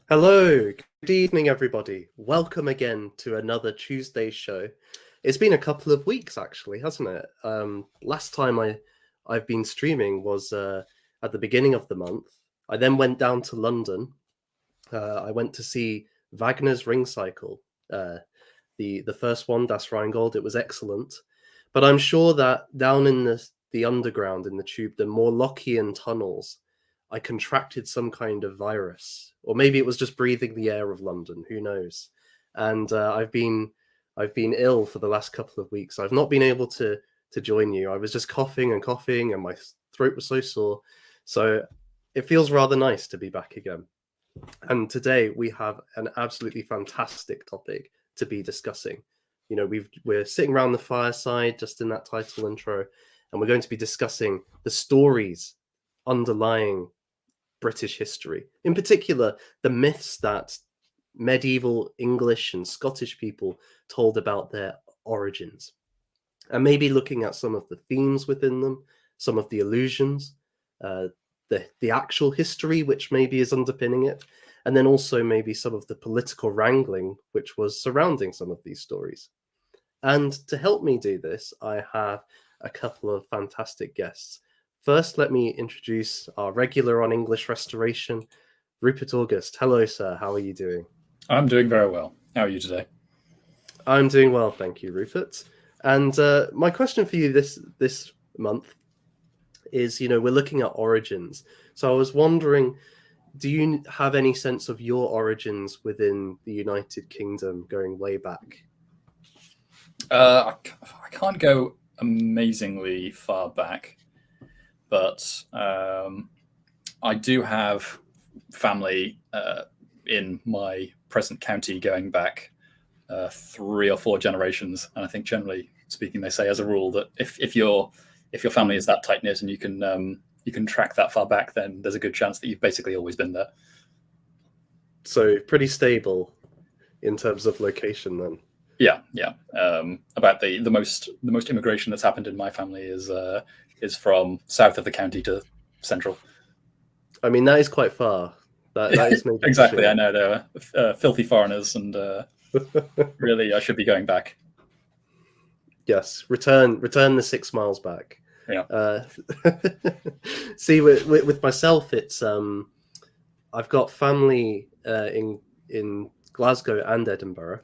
Hello, good evening, everybody. Welcome again to another Tuesday show. It's been a couple of weeks, actually, hasn't it? Last time I've been streaming was at the beginning of the month. I then went down to London. I went to see Wagner's Ring Cycle, the first one, Das Rheingold. It was excellent, but I'm sure that down in the underground in the tube, the more Lockean tunnels, I contracted some kind of virus, or maybe it was just breathing the air of London. Who knows? And I've been ill for the last couple of weeks. I've not been able to join you. I was just coughing and coughing, and my throat was so sore. So it feels rather nice to be back again. And today we have an absolutely fantastic topic to be discussing. You know, we're sitting around the fireside, just in that title intro, and we're going to be discussing the stories underlying British history, in particular the myths that medieval English and Scottish people told about their origins, and maybe looking at some of the themes within them, some of the illusions, uh, the actual history which maybe is underpinning it, and then also maybe some of the political wrangling which was surrounding some of these stories. And to help me do this, I have a couple of fantastic guests. First, let me introduce our regular on English Restoration, Rupert August. Hello, sir. How are you doing? I'm doing very well. How are you today? I'm doing well, thank you, Rupert. And my question for you this month is, we're looking at origins. So I was wondering, do you have any sense of your origins within the United Kingdom going way back? I can't go amazingly far back, but I do have family in my present county going back 3 or 4 generations, and I think generally speaking, they say as a rule that if your family is that tight knit and you can track that far back, then there's a good chance that you've basically always been there. So pretty stable in terms of location, then. Yeah. About the most immigration that's happened in my family is from south of the county to central. I mean, that is quite far. That is maybe Exactly. sure. I know they're filthy foreigners, and really, I should be going back. Yes, return the 6 miles back. Yeah. See, with myself, it's I've got family in Glasgow and Edinburgh,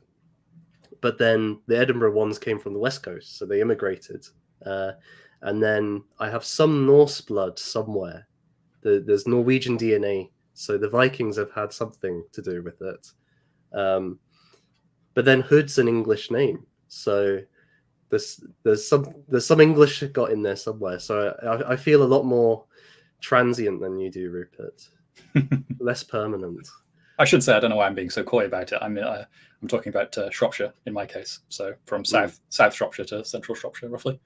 but then the Edinburgh ones came from the West Coast, so they immigrated. And then I have some Norse blood somewhere. There's Norwegian DNA, so the Vikings have had something to do with it. But then Hood's an English name, so there's some English got in there somewhere. So I feel a lot more transient than you do, Rupert. Less permanent. I should say I don't know why I'm being so coy about it. I'm talking about Shropshire in my case, so from South Shropshire to Central Shropshire, roughly.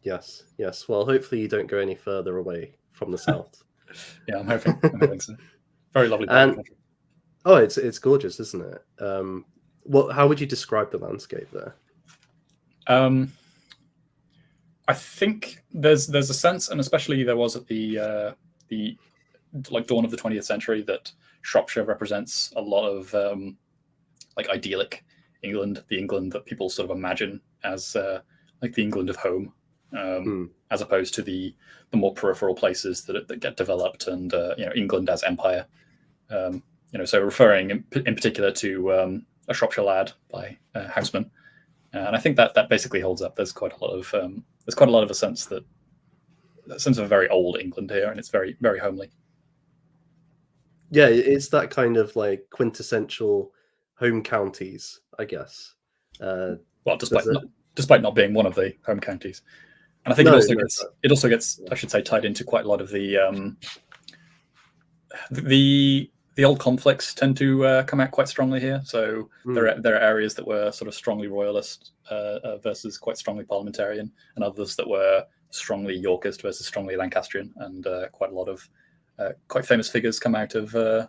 Yes. Well, hopefully you don't go any further away from the south. Yeah, I'm hoping so. Very lovely part of the country. Oh, it's gorgeous, isn't it? How would you describe the landscape there? I think there's a sense, and especially there was at the dawn of the 20th century, that Shropshire represents a lot of idyllic England, the England that people sort of imagine as like the England of home, as opposed to the more peripheral places that get developed, and England as empire. So referring in particular to A Shropshire Lad by Houseman, and I think that basically holds up. There's quite a lot of a sense of a very old England here, and it's very, very homely. Yeah, it's that kind of like quintessential home counties, I guess. Well, despite not being one of the home counties, and I think it also gets, I should say, tied into quite a lot of the old conflicts tend to come out quite strongly here. So there are areas that were sort of strongly royalist versus quite strongly parliamentarian, and others that were strongly Yorkist versus strongly Lancastrian, and quite a lot of quite famous figures come out of this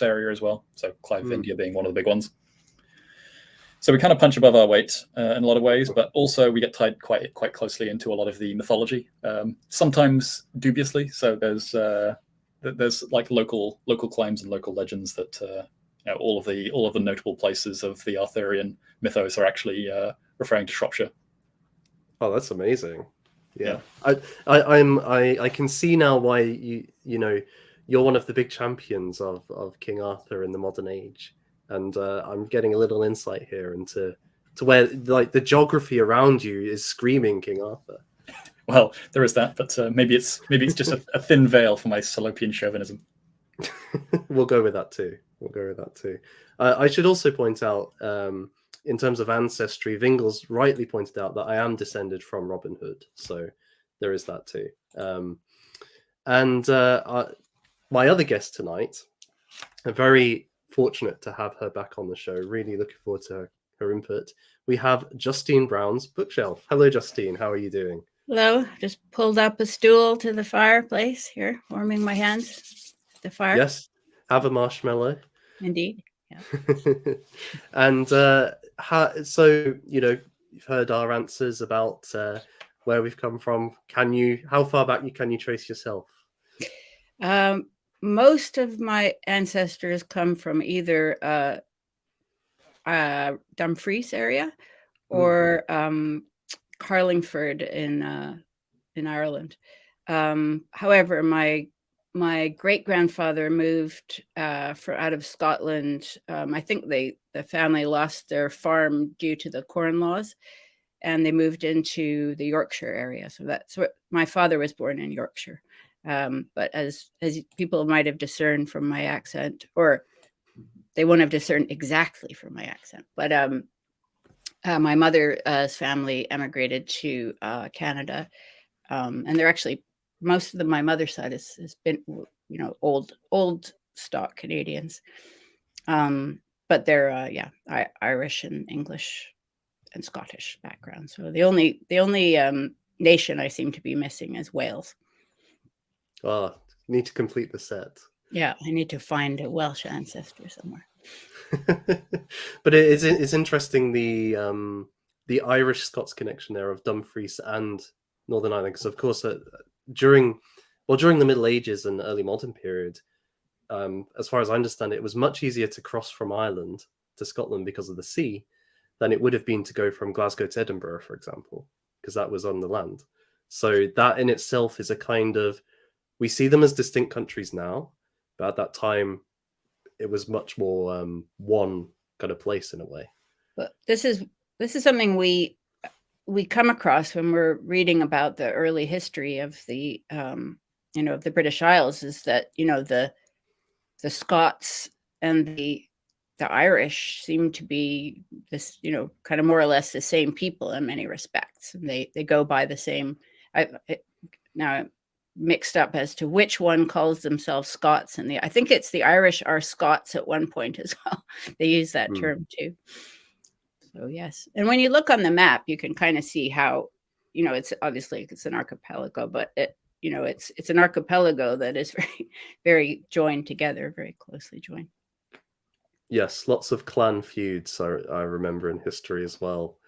area as well. So Clive of India being one of the big ones. So we kind of punch above our weight in a lot of ways, but also we get tied quite closely into a lot of the mythology, sometimes dubiously. So there's there's like local claims and local legends that all of the notable places of the Arthurian mythos are actually referring to Shropshire. Oh, that's amazing. Yeah. I can see now why you're one of the big champions of King Arthur in the modern age, and I'm getting a little insight here into where like the geography around you is screaming King Arthur. Well, there is that, but maybe it's just a thin veil for my Salopian chauvinism. We'll go with that too. I should also point out, in terms of ancestry, Vingles rightly pointed out that I am descended from Robin Hood, so there is that too. And my other guest tonight, I'm very fortunate to have her back on the show. Really looking forward to her input. We have Justine Brown's Bookshelf. Hello, Justine. How are you doing? Hello. Just pulled up a stool to the fireplace here, warming my hands at the fire. Yes. Have a marshmallow. Indeed. Yeah. And so you've heard our answers about where we've come from. How far back can you trace yourself? Most of my ancestors come from either Dumfries area or Carlingford in Ireland. However, my great grandfather moved out of Scotland. I think the family lost their farm due to the Corn Laws, and they moved into the Yorkshire area. So that's what my father was born in Yorkshire. But as people might have discerned from my accent, or they won't have discerned exactly from my accent, but my mother's family emigrated to Canada, and they're actually most of my mother's side has been old stock Canadians, but they're Irish and English and Scottish background. So the only nation I seem to be missing is Wales. Oh, need to complete the set. Yeah, I need to find a Welsh ancestor somewhere. But it's interesting the Irish Scots connection there of Dumfries and Northern Ireland, because of course during the Middle Ages and early modern period, as far as I understand it, was much easier to cross from Ireland to Scotland because of the sea than it would have been to go from Glasgow to Edinburgh, for example, because that was on the land. So that in itself is a kind of, we see them as distinct countries now, but at that time it was much more one kind of place in a way. But this is something we come across when we're reading about the early history of the of the British Isles, is that the Scots and the Irish seem to be this kind of more or less the same people in many respects, and they go by the same. Now mixed up as to which one calls themselves Scots, and I think it's the Irish are Scots at one point as well. They use that term too. So yes, and when you look on the map, you can kind of see how it's obviously it's an archipelago, but it's an archipelago that is very, very joined together, very closely joined. Yes, lots of clan feuds I remember in history as well,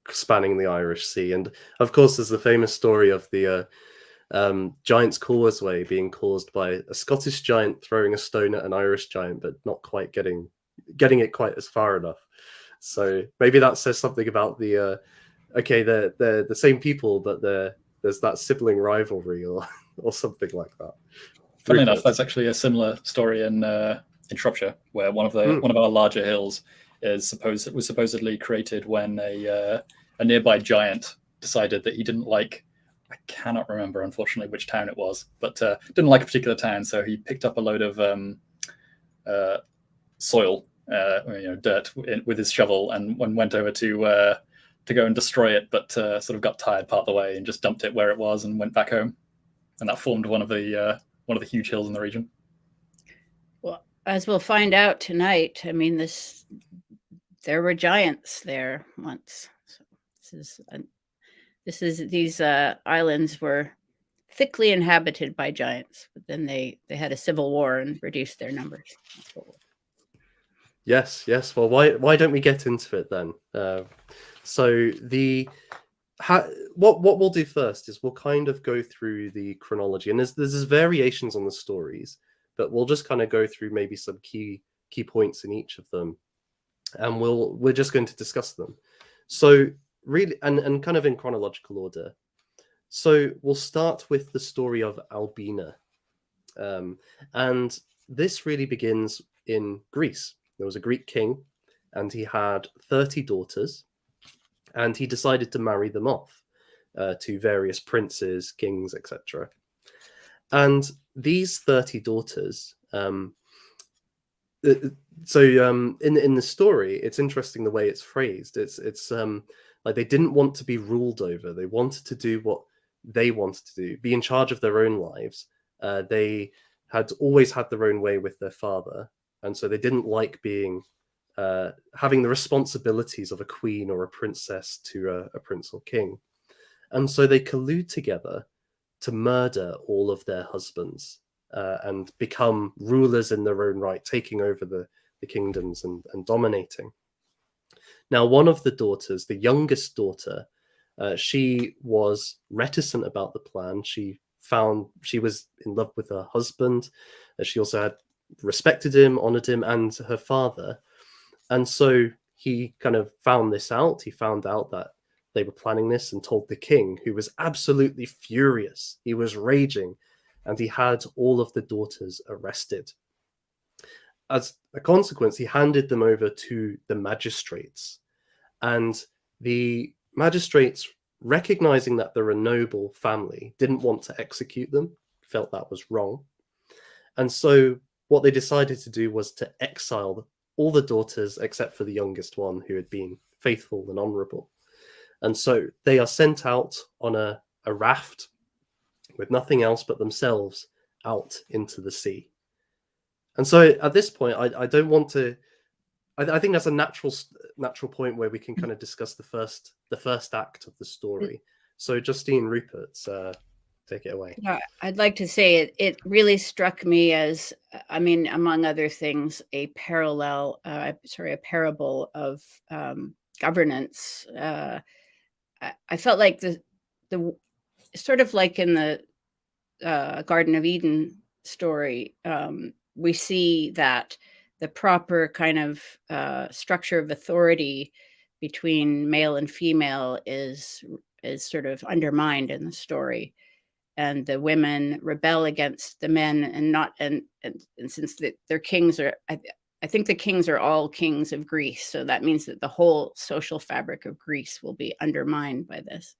spanning the Irish Sea, and of course there's the famous story of the Giant's Causeway being caused by a Scottish giant throwing a stone at an Irish giant, but not quite getting it quite as far enough. So maybe that says something about they're the same people, but there's that sibling rivalry or something like that. Funnily enough, that's actually a similar story in Shropshire, where one of our larger hills was supposedly created when a nearby giant decided that he didn't like, I cannot remember, unfortunately, which town it was, but didn't like a particular town, so he picked up a load of soil, dirt, with his shovel, and went over to go and destroy it, but sort of got tired part of the way and just dumped it where it was and went back home, and that formed one of the huge hills in the region. Well, as we'll find out tonight, I mean, there were giants there once. So these islands were thickly inhabited by giants, but then they had a civil war and reduced their numbers. Yes. Well, why don't we get into it then? So what we'll do first is we'll kind of go through the chronology, and there's variations on the stories, but we'll just kind of go through maybe some key points in each of them, and we're just going to discuss them. So really, and kind of in chronological order. So we'll start with the story of Albina, and this really begins in Greece. There was a Greek king, and he had 30 daughters, and he decided to marry them off to various princes, kings, etc. And these 30 daughters, in the story, it's interesting the way it's phrased. It's like they didn't want to be ruled over. They wanted to do what they wanted to do, be in charge of their own lives. They had always had their own way with their father, and so they didn't like being having the responsibilities of a queen or a princess to a prince or king. And so they collude together to murder all of their husbands and become rulers in their own right, taking over the kingdoms and dominating. Now, one of the daughters, the youngest daughter, she was reticent about the plan. She was in love with her husband. She also had respected him, honored him, and her father. And so he kind of found this out. He found out that they were planning this and told the king, who was absolutely furious. He was raging, and he had all of the daughters arrested. As a consequence, he handed them over to the magistrates. And the magistrates, recognizing that they're a noble family, didn't want to execute them, felt that was wrong. And so what they decided to do was to exile all the daughters except for the youngest one, who had been faithful and honorable. And so they are sent out on a raft with nothing else but themselves out into the sea. And so at this point, I don't want to. I think that's a natural point where we can kind of discuss the first act of the story. So Justine, Ruperts, take it away. Yeah, I'd like to say it really struck me as, I mean, among other things, a parable of governance. I felt like the sort of like in the Garden of Eden story, we see that the proper kind of structure of authority between male and female is sort of undermined in the story. And the women rebel against the men, and since their kings are, I think the kings are all kings of Greece, so that means that the whole social fabric of Greece will be undermined by this.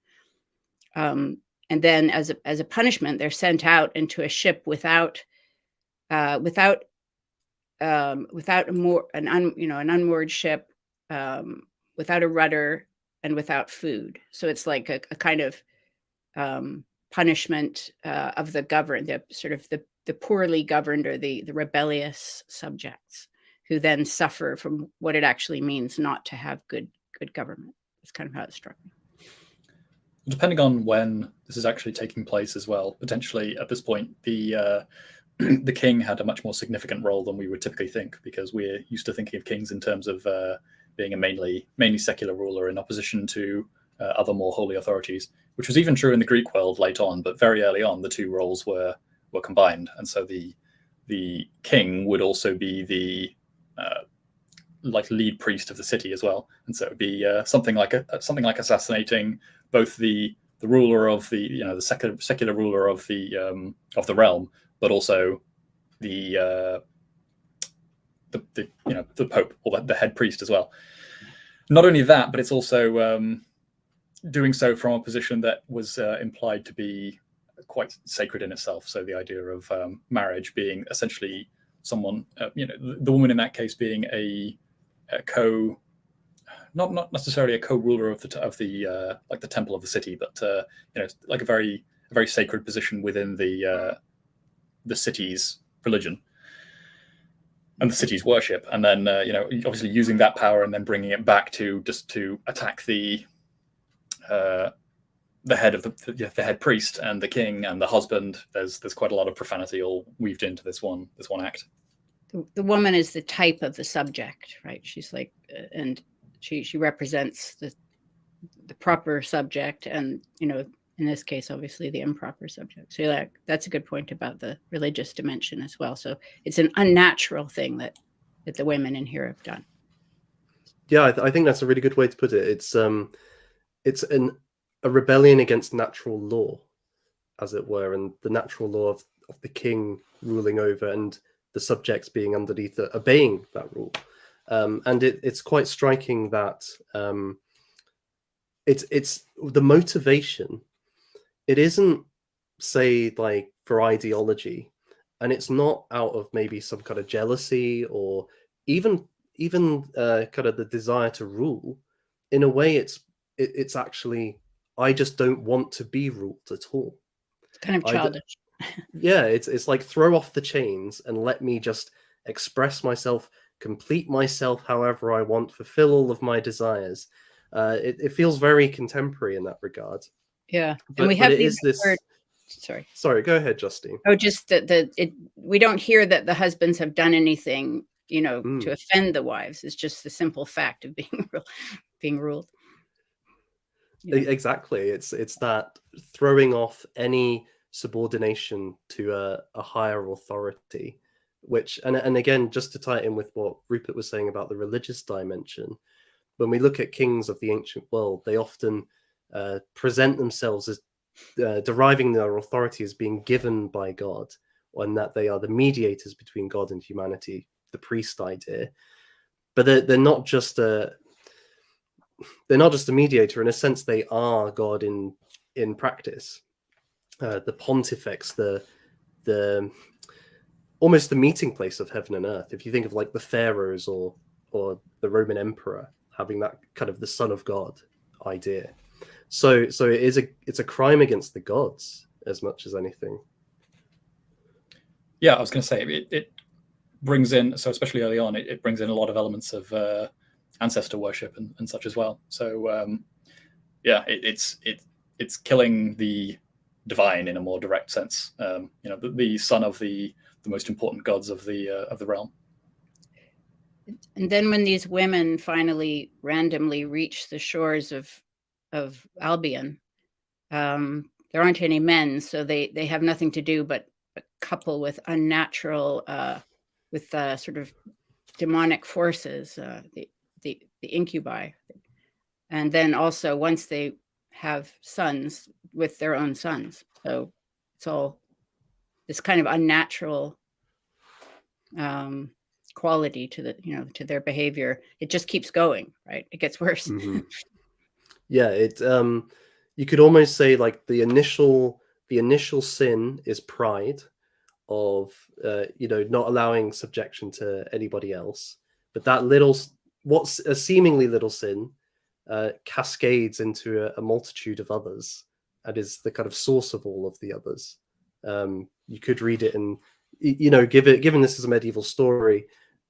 And then, as a punishment, they're sent out into a ship without an unmoored ship, without a rudder, and without food. So it's like a kind of punishment of the governed, the poorly governed, or the rebellious subjects, who then suffer from what it actually means not to have good government. That's kind of how it struck me. Depending on when this is actually taking place as well, potentially at this point, the king had a much more significant role than we would typically think, because we're used to thinking of kings in terms of being a mainly secular ruler in opposition to other more holy authorities, which was even true in the Greek world late on, but very early on the two roles were combined. And so the king would also be the like lead priest of the city as well, and so it would be something like assassinating both the ruler of the secular ruler of the realm, but also the pope, or the head priest as well. Not only that, but it's also doing so from a position that was implied to be quite sacred in itself. So the idea of marriage being essentially someone, the woman in that case being not necessarily a co-ruler of the like the temple of the city, but like a very sacred position within the city's religion and the city's worship, and then obviously using that power and then bringing it back to attack the head of the head priest and the king and the husband. There's quite a lot of profanity all weaved into this one act. The woman is the type of the subject, right? She's like, and she represents proper subject, and in this case, obviously the improper subject. So that's a good point about the religious dimension as well. So it's an unnatural thing that the women in here have done. Yeah, I think that's a really good way to put it. It's a rebellion against natural law, as it were, and the natural law of the king ruling over and the subjects being underneath obeying that rule. And it's quite striking that it's the motivation. It isn't, say, like for ideology, and it's not out of maybe some kind of jealousy or even kind of the desire to rule. In a way, it's actually, I just don't want to be ruled at all. It's kind of childish. Yeah, it's like throw off the chains and let me just express myself, complete myself however I want, fulfill all of my desires. It feels very contemporary in that regard. Yeah, and we have these words. Sorry, go ahead, Justine. Oh, just that we don't hear that the husbands have done anything, to offend the wives. It's just the simple fact of being ruled. Exactly. It's that throwing off any subordination to a higher authority, which and again, just to tie it in with what Rupert was saying about the religious dimension, when we look at kings of the ancient world, they often present themselves as deriving their authority as being given by God, and that they are the mediators between God and humanity, the priest idea. But they're not just a mediator. In a sense, they are God in practice. The pontifex, the almost the meeting place of heaven and earth. If you think of like the pharaohs or the Roman emperor having that kind of the son of God idea. So it's a crime against the gods as much as anything. Yeah, I was going to say it brings in, so especially early on, it brings in a lot of elements of ancestor worship and such as well. So yeah, it's killing the divine in a more direct sense. The son of the most important gods of the realm. And then when these women finally randomly reach the shores of Albion, there aren't any men, so they have nothing to do but couple with unnatural, with sort of demonic forces, the incubi, and then also once they have sons, with their own sons. So it's all this kind of unnatural quality to to their behavior. It just keeps going, right? It gets worse. Mm-hmm. Yeah, you could almost say like the initial sin is pride of not allowing subjection to anybody else, but that what's a seemingly little sin cascades into a multitude of others and is the kind of source of all of the others. You could read it and given this is a medieval story,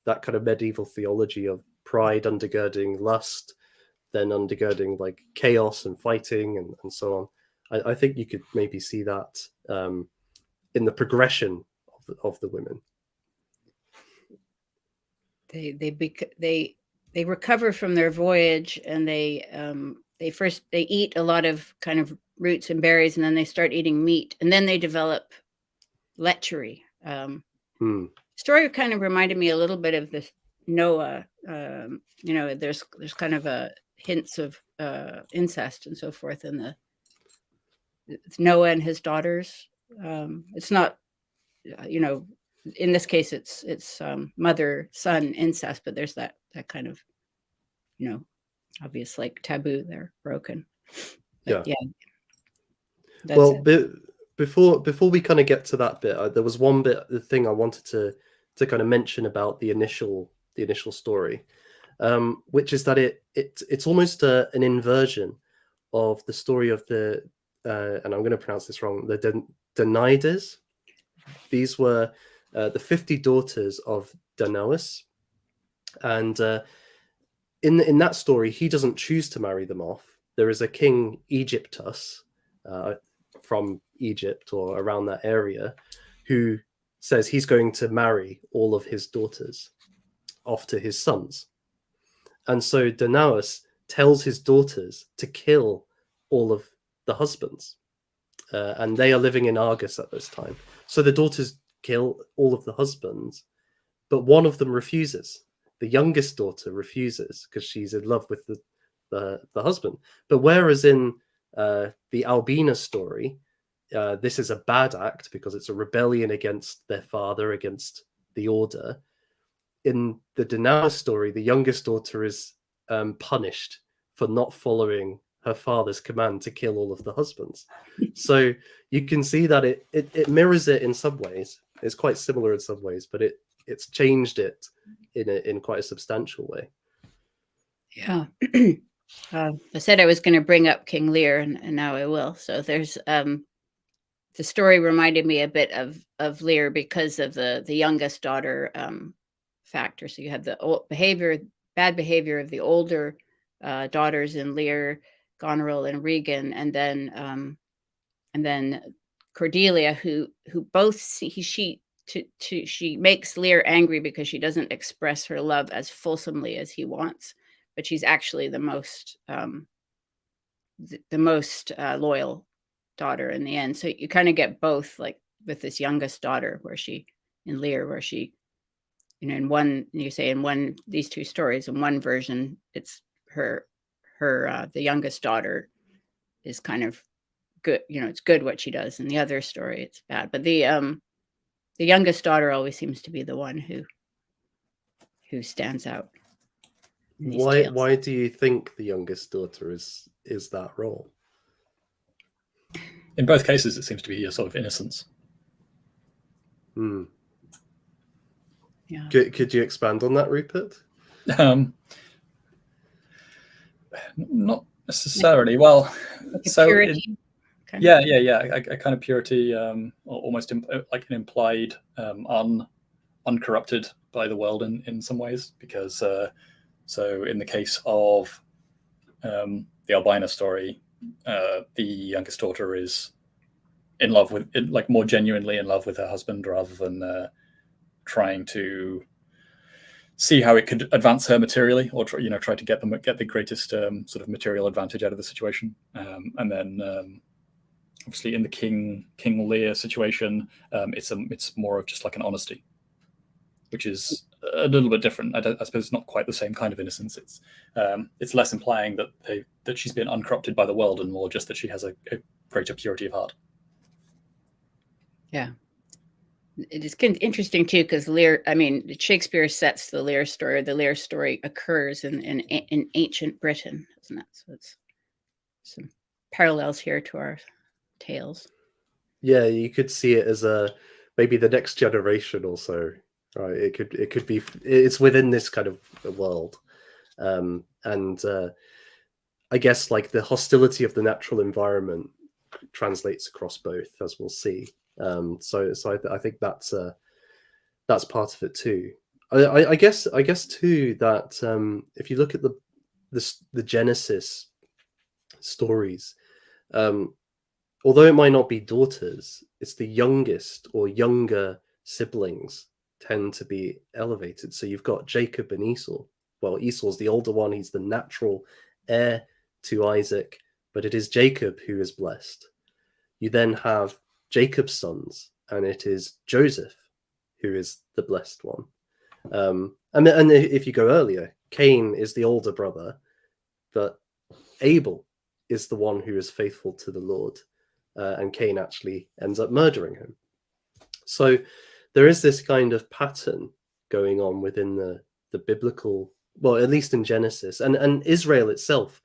that kind of medieval theology of pride undergirding lust, then undergirding like chaos and fighting and so on. I think you could maybe see that in the progression of the women. They recover from their voyage, and they eat a lot of kind of roots and berries, and then they start eating meat, and then they develop lechery. Story kind of reminded me a little bit of this Noah. There's kind of a hints of incest and so forth in Noah and his daughters. It's not, in this case, it's mother-son incest, but there's that kind of, obvious like taboo there broken. But, yeah. Well, before we kind of get to that bit, there was one bit, the thing I wanted to kind of mention about the initial story, which is that it's almost an inversion of the story of the and I'm going to pronounce this wrong, the Danaides. These were the 50 daughters of Dan Ellis, and in that story, he doesn't choose to marry them off. There is a king Egyptus from Egypt or around that area who says he's going to marry all of his daughters off to his sons. And so Danaus tells his daughters to kill all of the husbands. And they are living in Argus at this time. So the daughters kill all of the husbands, but one of them refuses. The youngest daughter refuses because she's in love with the husband. But whereas in the Albina story, this is a bad act because it's a rebellion against their father, against the order. In the Danaus story, the youngest daughter is punished for not following her father's command to kill all of the husbands. So you can see that it mirrors it in some ways. It's quite similar in some ways, but it's changed it in quite a substantial way. Yeah. I said I was going to bring up King Lear, and now I will. So there's the story reminded me a bit of Lear because of the youngest daughter factor. So you have the bad behavior of the older daughters in Lear, Goneril, and Regan, and then Cordelia, who both she makes Lear angry because she doesn't express her love as fulsomely as he wants, but she's actually the most loyal daughter in the end. So you kind of get both, like with this youngest daughter, where she in Lear, where she, in these two stories, in one version, it's her the youngest daughter is kind of good, it's good what she does. In the other story, it's bad. But the youngest daughter always seems to be the one who stands out. Why do you think the youngest daughter is that role? In both cases, it seems to be a sort of innocence. Yeah. Could you expand on that, Rupert? Not necessarily. Well, so purity. Yeah, a kind of purity, almost like an implied uncorrupted by the world in some ways, because so in the case of the Albina story, the youngest daughter is in love with, like, more genuinely in love with her husband, rather than trying to see how it could advance her materially, or try to get the greatest sort of material advantage out of the situation. And then obviously in the King Lear situation, it's more of just like an honesty, which is a little bit different. I suppose it's not quite the same kind of innocence. It's less implying that she's been uncorrupted by the world, and more just that she has a greater purity of heart. Yeah. It is interesting too, because Lear, Shakespeare sets the Lear story. The Lear story occurs in ancient Britain, isn't it? So it's some parallels here to our tales. Yeah, you could see it as maybe the next generation or so, right? It could be, it's within this kind of world, and I guess like the hostility of the natural environment translates across both, as we'll see. So I think that's part of it too. I guess too that if you look at the Genesis stories, although it might not be daughters, it's the youngest or younger siblings tend to be elevated. So you've got Jacob and Esau. Well, Esau's the older one; he's the natural heir to Isaac, but it is Jacob who is blessed. You then have Jacob's sons, and it is Joseph who is the blessed one. And if you go earlier, Cain is the older brother, but Abel is the one who is faithful to the Lord, and Cain actually ends up murdering him. So there is this kind of pattern going on within the biblical, well, at least in Genesis, and Israel itself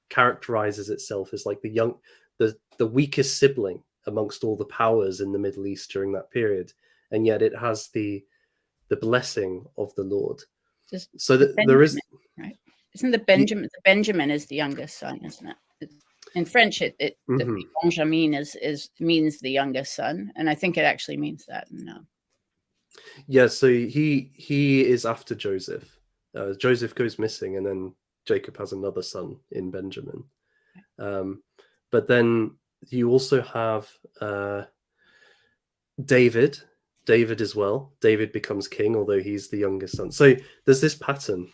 characterizes itself as like the weakest sibling amongst all the powers in the Middle East during that period, and yet it has the blessing of the Lord. So that there is, right? Isn't the Benjamin is the youngest son, isn't it? In French, the Benjamin means the youngest son, and I think it actually means that. No. Yeah, so he is after Joseph. Joseph goes missing, and then Jacob has another son in Benjamin. But then you also have David as well. David becomes king, although he's the youngest son. So there's this pattern,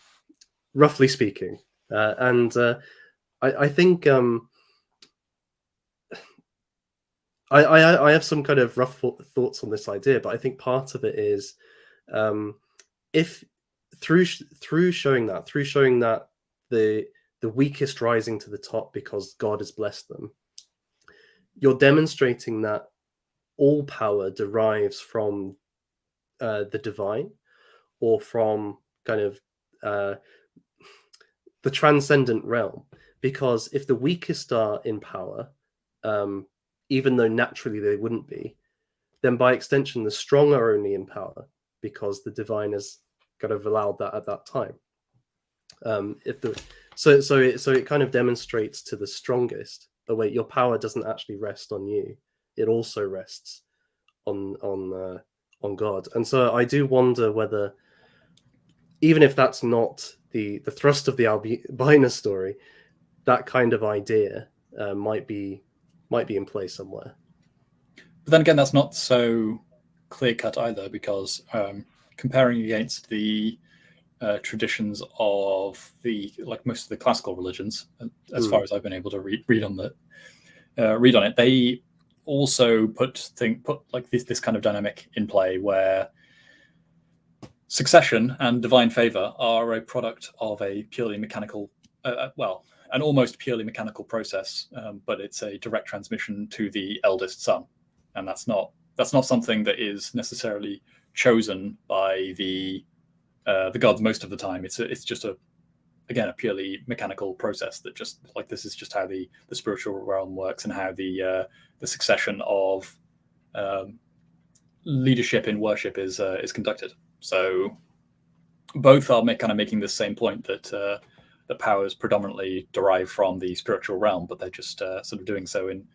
roughly speaking, I think I have some kind of rough thoughts on this idea, but I think part of it is if through showing that the weakest rising to the top because God has blessed them, you're demonstrating that all power derives from the divine, or from kind of the transcendent realm. Because if the weakest are in power, even though naturally they wouldn't be, then by extension the strong are only in power because the divine has kind of allowed that at that time. So it kind of demonstrates to the strongest, oh wait, your power doesn't actually rest on you; it also rests on God. And so I do wonder whether, even if that's not the thrust of the Albina story, that kind of idea might be in play somewhere. But then again, that's not so clear cut either, because comparing against the traditions of most of the classical religions, as far as I've been able to read on it, they also put like this kind of dynamic in play where succession and divine favor are a product of a purely mechanical, an almost purely mechanical process, but it's a direct transmission to the eldest son, and that's not something that is necessarily chosen by the gods most of the time. It's just a purely mechanical process that just like this is just how the spiritual realm works, and how the succession of leadership in worship is conducted. So both are kind of making the same point that the powers predominantly derive from the spiritual realm, but they're just sort of doing so in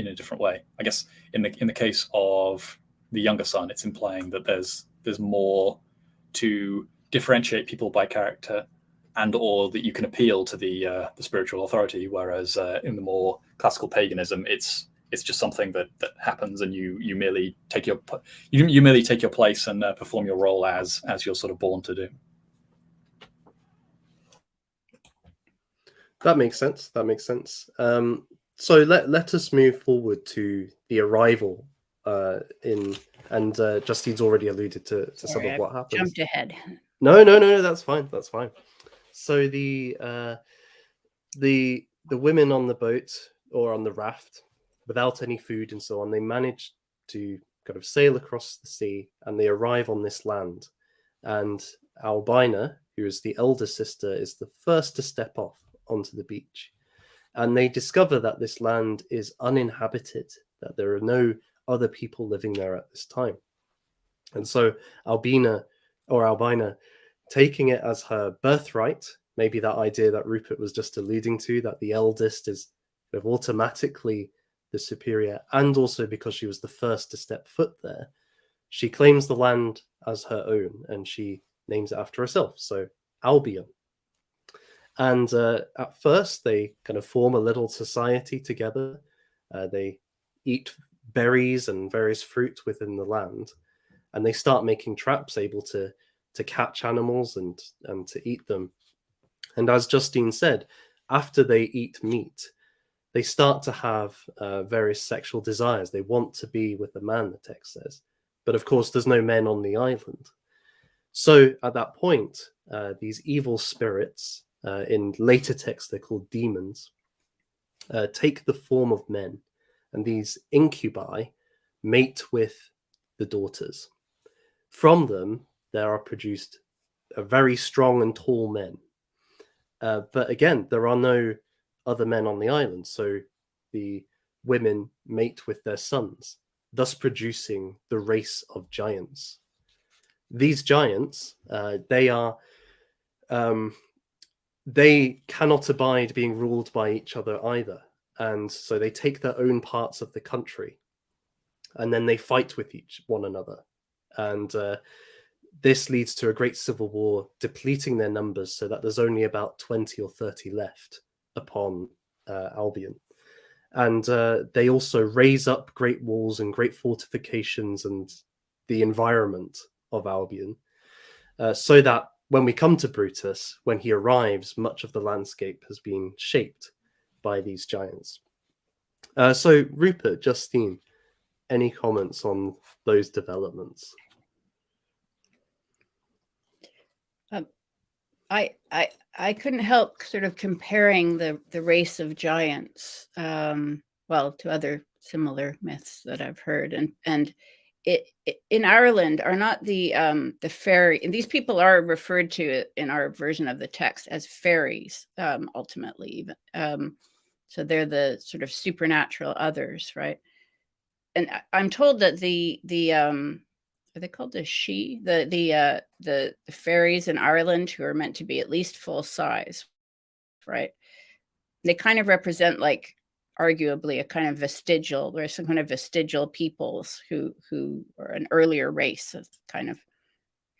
a different way. I guess in the case of the younger son, it's implying that there's more to differentiate people by character, and or that you can appeal to the spiritual authority, whereas in the more classical paganism, it's just something that happens, and you merely take your place and perform your role as you're sort of born to do. That makes sense. So let us move forward to the arrival Justine's already alluded to some of what happens. Jumped ahead. No, that's fine. So the women on the boat or on the raft, without any food and so on, they manage to kind of sail across the sea, and they arrive on this land. And Albina, who is the elder sister, is the first to step off onto the beach. And they discover that this land is uninhabited, that there are no other people living there at this time. And so Albina, taking it as her birthright, maybe that idea that Rupert was just alluding to, that the eldest is kind of automatically the superior, and also because she was the first to step foot there, she claims the land as her own, and she names it after herself, so Albion. And at first, they kind of form a little society together. They eat berries and various fruit within the land, and they start making traps able to catch animals and to eat them. And as Justine said, after they eat meat, they start to have various sexual desires. They want to be with a man, the text says. But of course, there's no men on the island. So at that point, these evil spirits, in later texts they're called demons, take the form of men. And these incubi mate with the daughters. From them, there are produced very strong and tall men. But again, there are no other men on the island, so the women mate with their sons, thus producing the race of giants. These giants, they cannot abide being ruled by each other either, and so they take their own parts of the country, and then they fight with one another, and this leads to a great civil war, depleting their numbers so that there's only about 20 or 30 left upon Albion. And they also raise up great walls and great fortifications and the environment of Albion, so that when we come to Brutus, when he arrives, much of the landscape has been shaped by these giants. So Rupert, Justine, any comments on those developments? I couldn't help sort of comparing the race of giants, well, to other similar myths that I've heard, and it in Ireland are not the fairy, and these people are referred to in our version of the text as fairies, ultimately, even. So they're the sort of supernatural others, right? And I'm told that the are they called the the fairies in Ireland, who are meant to be at least full size, right? They kind of represent, like, arguably a kind of vestigial, there's some kind of vestigial peoples who are an earlier race of kind of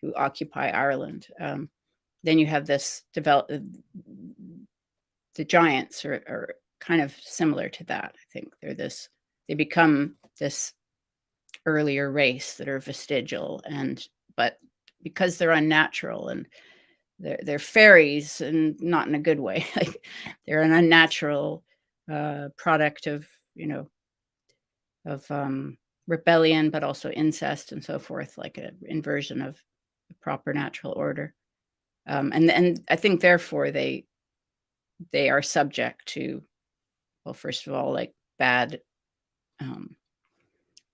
who occupy Ireland. Then you have this the giants are kind of similar to that. I think they become this earlier race that are vestigial, but because they're unnatural and they're fairies, and not in a good way, like they're an unnatural product of rebellion, but also incest and so forth, like an inversion of the proper natural order, and I think therefore they are subject to, well, first of all, like bad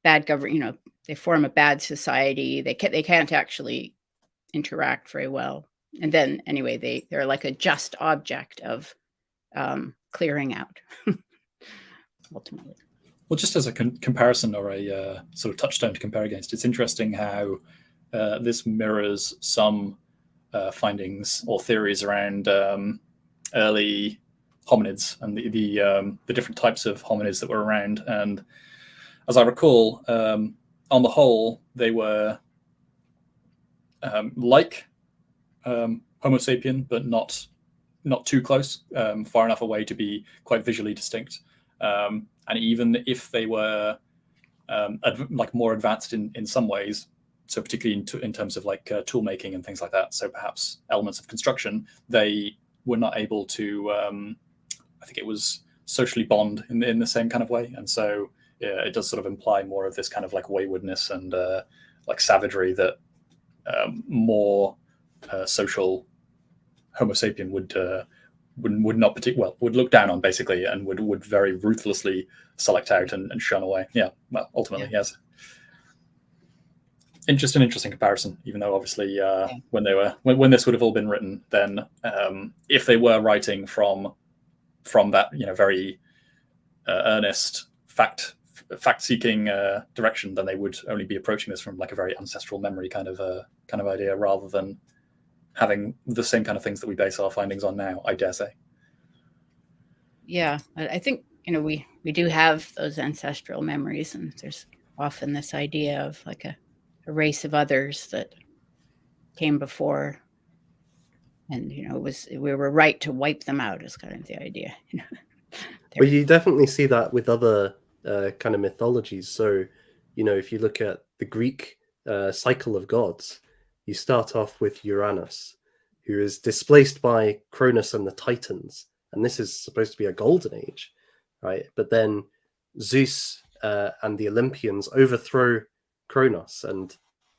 government. They form a bad society. They can't actually interact very well, and then anyway they're like a just object of clearing out ultimately. Well, just as a comparison, or a sort of touchstone to compare against, it's interesting how this mirrors some findings or theories around early hominids and the different types of hominids that were around. And as I recall, on the whole, they were like Homo sapien, but not too close, far enough away to be quite visually distinct. And even if they were like more advanced in some ways, so particularly in terms of like tool making and things like that, so perhaps elements of construction, they were not able to, I think it was socially bond in the same kind of way. And so yeah, it does sort of imply more of this kind of like waywardness and like savagery that more social Homo sapien would not would look down on, basically, and would very ruthlessly select out and shun away. Yeah, well, ultimately, yes. Interesting comparison. Even though obviously when this would have all been written, then if they were writing from that very earnest fact-seeking direction, then they would only be approaching this from like a very ancestral memory kind of idea, rather than having the same kind of things that we base our findings on now, I dare say. Yeah, I think we do have those ancestral memories, and there's often this idea of like a race of others that came before, and we were right to wipe them out, is kind of the idea. Well, you definitely see that with other kind of mythologies. So, if you look at the Greek cycle of gods, you start off with Uranus, who is displaced by Cronus and the Titans, and this is supposed to be a golden age, right? But then Zeus and the Olympians overthrow Kronos, and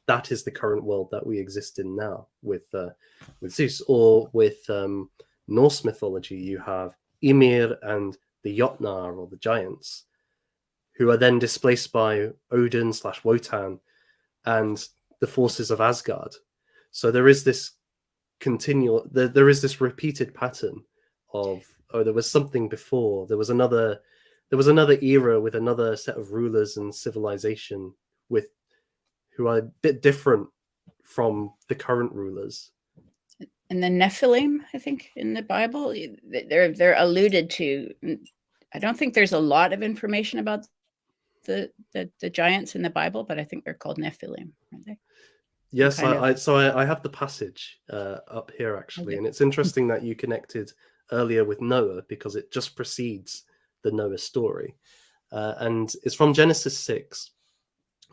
that is the current world that we exist in now with Zeus. Or with Norse mythology, you have Ymir and the Jotnar, or the giants, who are then displaced by Odin / Wotan and the forces of Asgard. So there is this there is this repeated pattern of, there was something before, there was another era with another set of rulers and civilization who are a bit different from the current rulers. And the Nephilim, I think, in the Bible, they're alluded to. I don't think there's a lot of information about the giants in the Bible, but I think they're called Nephilim, aren't they? Yes, I have the passage up here, actually, and it's interesting that you connected earlier with Noah, because it just precedes the Noah story, and it's from Genesis 6.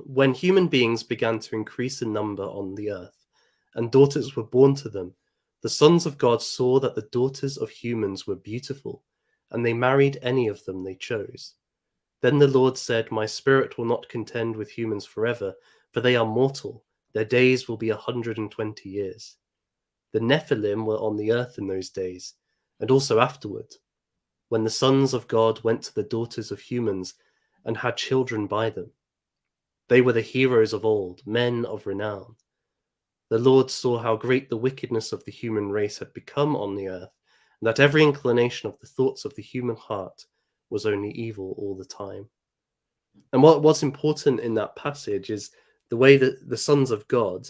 When human beings began to increase in number on the earth, and daughters were born to them, The sons of God saw that the daughters of humans were beautiful, and they married any of them they chose. Then the Lord said, My spirit will not contend with humans forever, for they are mortal. Their days will be 120 years. The Nephilim were on the earth in those days, and also afterward, when the sons of God went to the daughters of humans and had children by them. They were the heroes of old, men of renown. The Lord saw how great the wickedness of the human race had become on the earth, and that every inclination of the thoughts of the human heart was only evil all the time. And what's important in that passage is the way that the sons of God,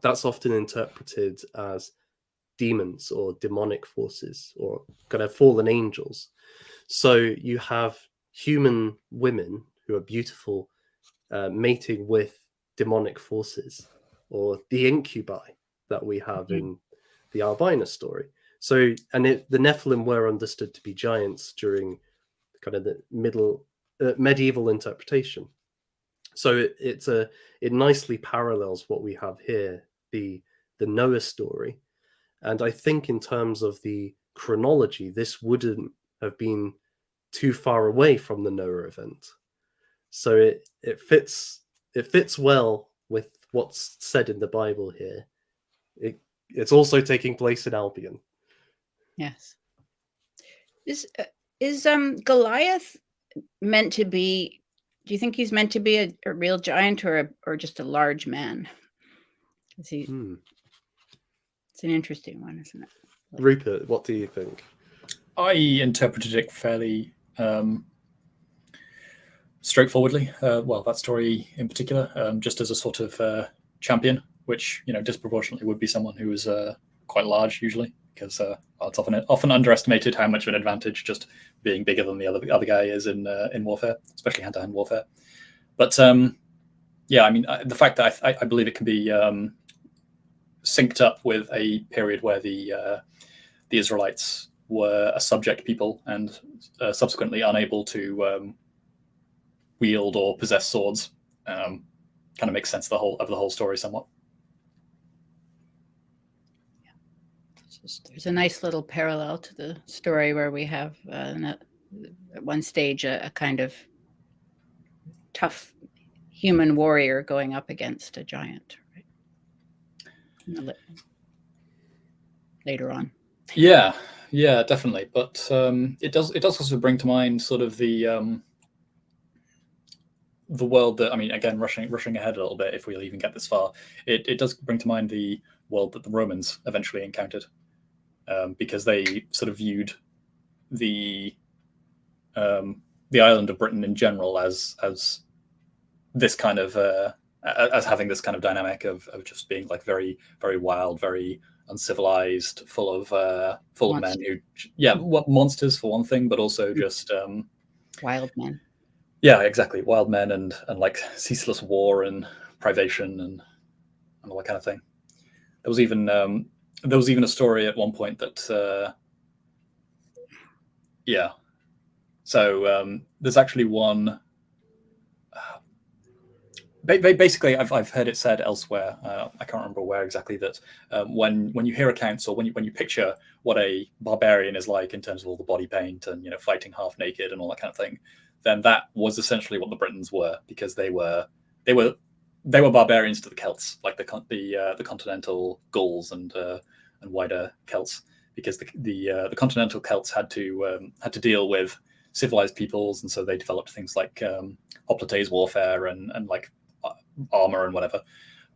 that's often interpreted as demons or demonic forces or kind of fallen angels. So you have human women who are beautiful, mating with demonic forces, or the Incubi that we have in the Albina story. So, and the Nephilim were understood to be giants during kind of the medieval interpretation. So it nicely parallels what we have here, the Noah story. And I think in terms of the chronology, this wouldn't have been too far away from the Noah event. So it fits well with what's said in the Bible here. It's also taking place in Albion. Yes. Is Goliath meant to be? Do you think he's meant to be a real giant or just a large man? It's an interesting one, isn't it? Rupert, what do you think? I interpreted it fairly straightforwardly. Well, that story in particular, just as a sort of champion, which disproportionately would be someone who is quite large usually, because it's often underestimated how much of an advantage just being bigger than the other guy is in warfare, especially hand-to-hand warfare. But yeah, I mean, the fact that I believe it can be synced up with a period where the Israelites were a subject people and subsequently unable to wield or possess swords, kind of makes sense of the whole story somewhat. There's a nice little parallel to the story where we have at one stage a kind of tough human warrior going up against a giant, right? Later on. Yeah, definitely. But it does also bring to mind sort of the world that, I mean, again, rushing ahead a little bit, if we'll even get this far, it does bring to mind the world that the Romans eventually encountered, because they sort of viewed the island of Britain in general as this kind of as having this kind of dynamic of just being like very, very wild, very uncivilized, full of men who, monsters for one thing, but also just wild men. Yeah, exactly, wild men and like ceaseless war and privation and all that kind of thing. There was even a story at one point that So there's actually one. Basically, I've heard it said elsewhere. I can't remember where exactly, that when you hear accounts or when you picture what a barbarian is like in terms of all the body paint and fighting half naked and all that kind of thing, then that was essentially what the Britons were, because they were barbarians to the Celts, like the continental Gauls and wider Celts, because the continental Celts had to deal with civilized peoples, and so they developed things like hoplites warfare and like armor and whatever.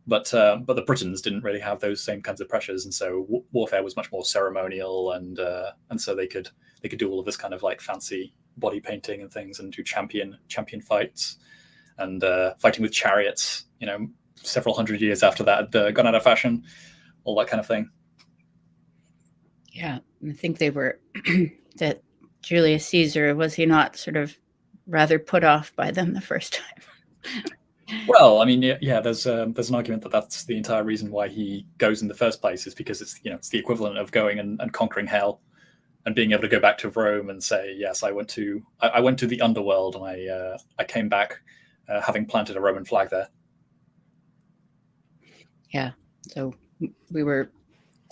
But the Britons didn't really have those same kinds of pressures, and so warfare was much more ceremonial, and so they could do all of this kind of like fancy body painting and things, and do champion fights, and fighting with chariots, several hundred years after that had gone out of fashion, all that kind of thing. Yeah, I think they were that Julius Caesar, was he not sort of rather put off by them the first time? Well, I mean, yeah. There's an argument that that's the entire reason why he goes in the first place, is because it's it's the equivalent of going and conquering hell, and being able to go back to Rome and say, yes, I went to the underworld, and I came back having planted a Roman flag there. Yeah. So we were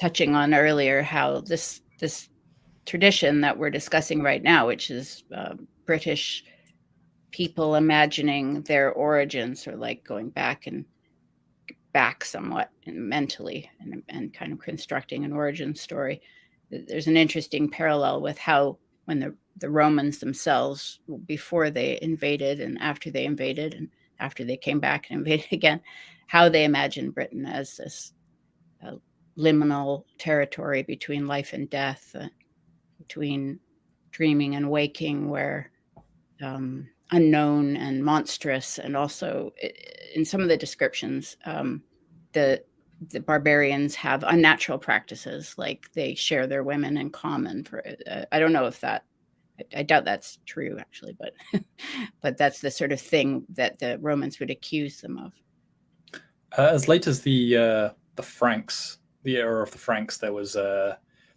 touching on earlier how this tradition that we're discussing right now, which is British people imagining their origins, or like going back somewhat mentally and kind of constructing an origin story. There's an interesting parallel with how when the Romans themselves, before they invaded and after they invaded and after they came back and invaded again, how they imagined Britain as this liminal territory between life and death, between dreaming and waking, where unknown and monstrous, and also in some of the descriptions, the barbarians have unnatural practices, like they share their women in common. For I don't know if that, I doubt that's true actually, but but that's the sort of thing that the Romans would accuse them of. As late as the Franks, the era of the Franks, there was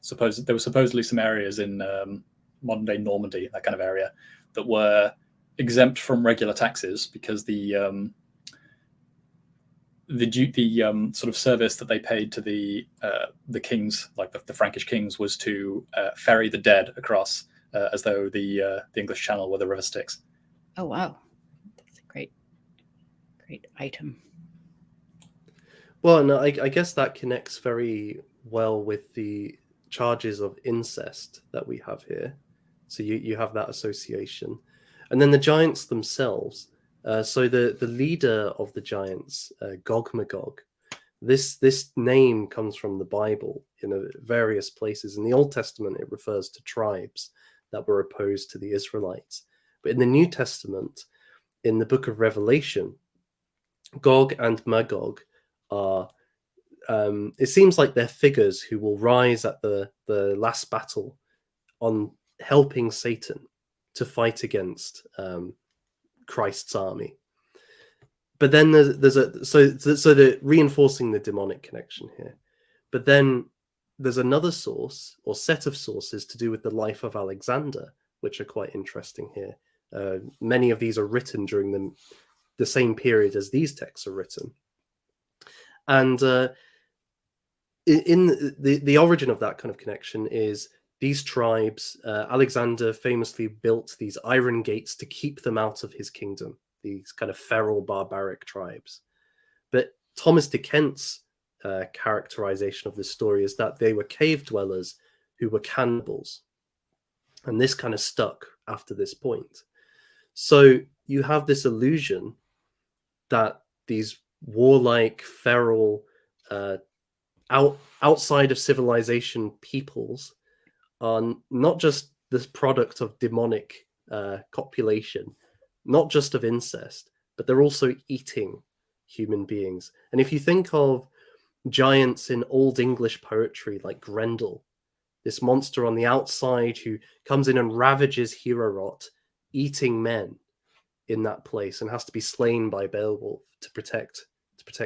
supposedly some areas in modern day Normandy, that kind of area, that were exempt from regular taxes because the sort of service that they paid to the kings, like the Frankish kings, was to ferry the dead across, as though the English Channel were the River Styx. Oh wow, that's a great item. Well, no, I guess that connects very well with the charges of incest that we have here. So you have that association. And then the giants themselves. So the leader of the giants, Gog Magog, this name comes from the Bible in various places. In the Old Testament, it refers to tribes that were opposed to the Israelites. But in the New Testament, in the book of Revelation, Gog and Magog are, it seems like they're figures who will rise at the last battle on helping Satan to fight against Christ's army. But then there's so they're reinforcing the demonic connection here. But then there's another source or set of sources to do with the life of Alexander, which are quite interesting here. Many of these are written during the same period as these texts are written. And in the origin of that kind of connection is these tribes. Alexander famously built these iron gates to keep them out of his kingdom, these kind of feral, barbaric tribes. But Thomas de Kent's characterization of this story is that they were cave dwellers who were cannibals. And this kind of stuck after this point. So you have this illusion that these warlike, feral, outside of civilization peoples are not just this product of demonic copulation, not just of incest, but they're also eating human beings. And if you think of giants in Old English poetry like Grendel, this monster on the outside who comes in and ravages Heorot, eating men in that place and has to be slain by Beowulf to protect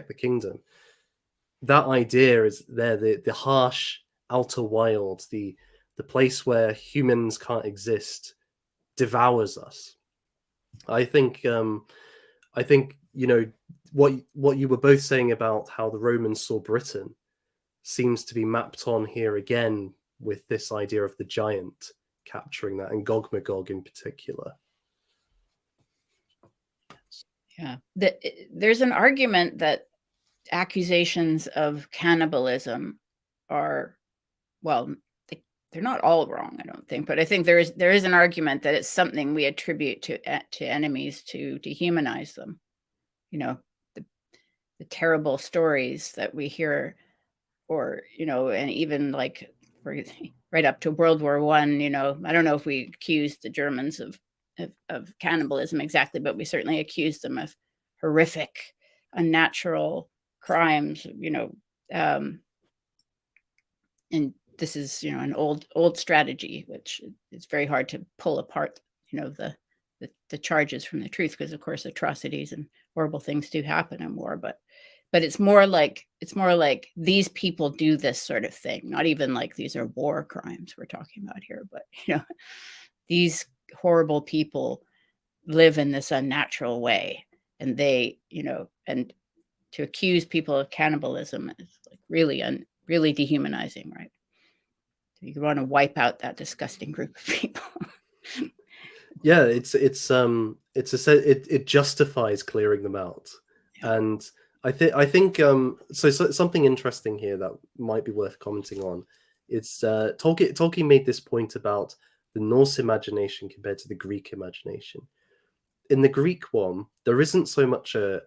the kingdom. That idea is there, the harsh outer wilds, the place where humans can't exist, devours us. I think you know what you were both saying about how the Romans saw Britain seems to be mapped on here again with this idea of the giant capturing that, and Gog Magog in particular. Yeah, there's an argument that accusations of cannibalism are, well, they're not all wrong, I don't think, but I think there is an argument that it's something we attribute to enemies to dehumanize them. You know, the terrible stories that we hear, or and even like right up to World War I. I don't know if we accused the Germans of cannibalism exactly, but we certainly accused them of horrific, unnatural crimes. And this is an old strategy, which it's very hard to pull apart the charges from the truth, because of course atrocities and horrible things do happen in war, but it's more like these people do this sort of thing, not even like these are war crimes we're talking about here, but these horrible people live in this unnatural way, and they and to accuse people of cannibalism is like really really dehumanizing, right? You want to wipe out that disgusting group of people. Yeah, it justifies clearing them out. Yeah. And I think so something interesting here that might be worth commenting on. It's Tolkien made this point about the Norse imagination compared to the Greek imagination. In the Greek one, there isn't so much a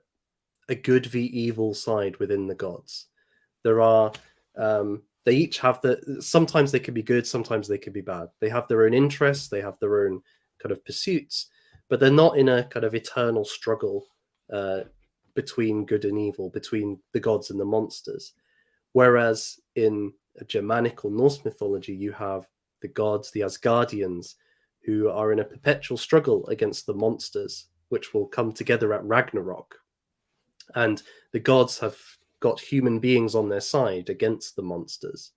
good v evil side within the gods. There are they each have sometimes they can be good, sometimes they can be bad. They have their own interests, they have their own kind of pursuits, but they're not in a kind of eternal struggle between good and evil, between the gods and the monsters. Whereas in a Germanic or Norse mythology, you have the gods, the Asgardians, who are in a perpetual struggle against the monsters, which will come together at Ragnarok. And the gods have got human beings on their side against the monsters.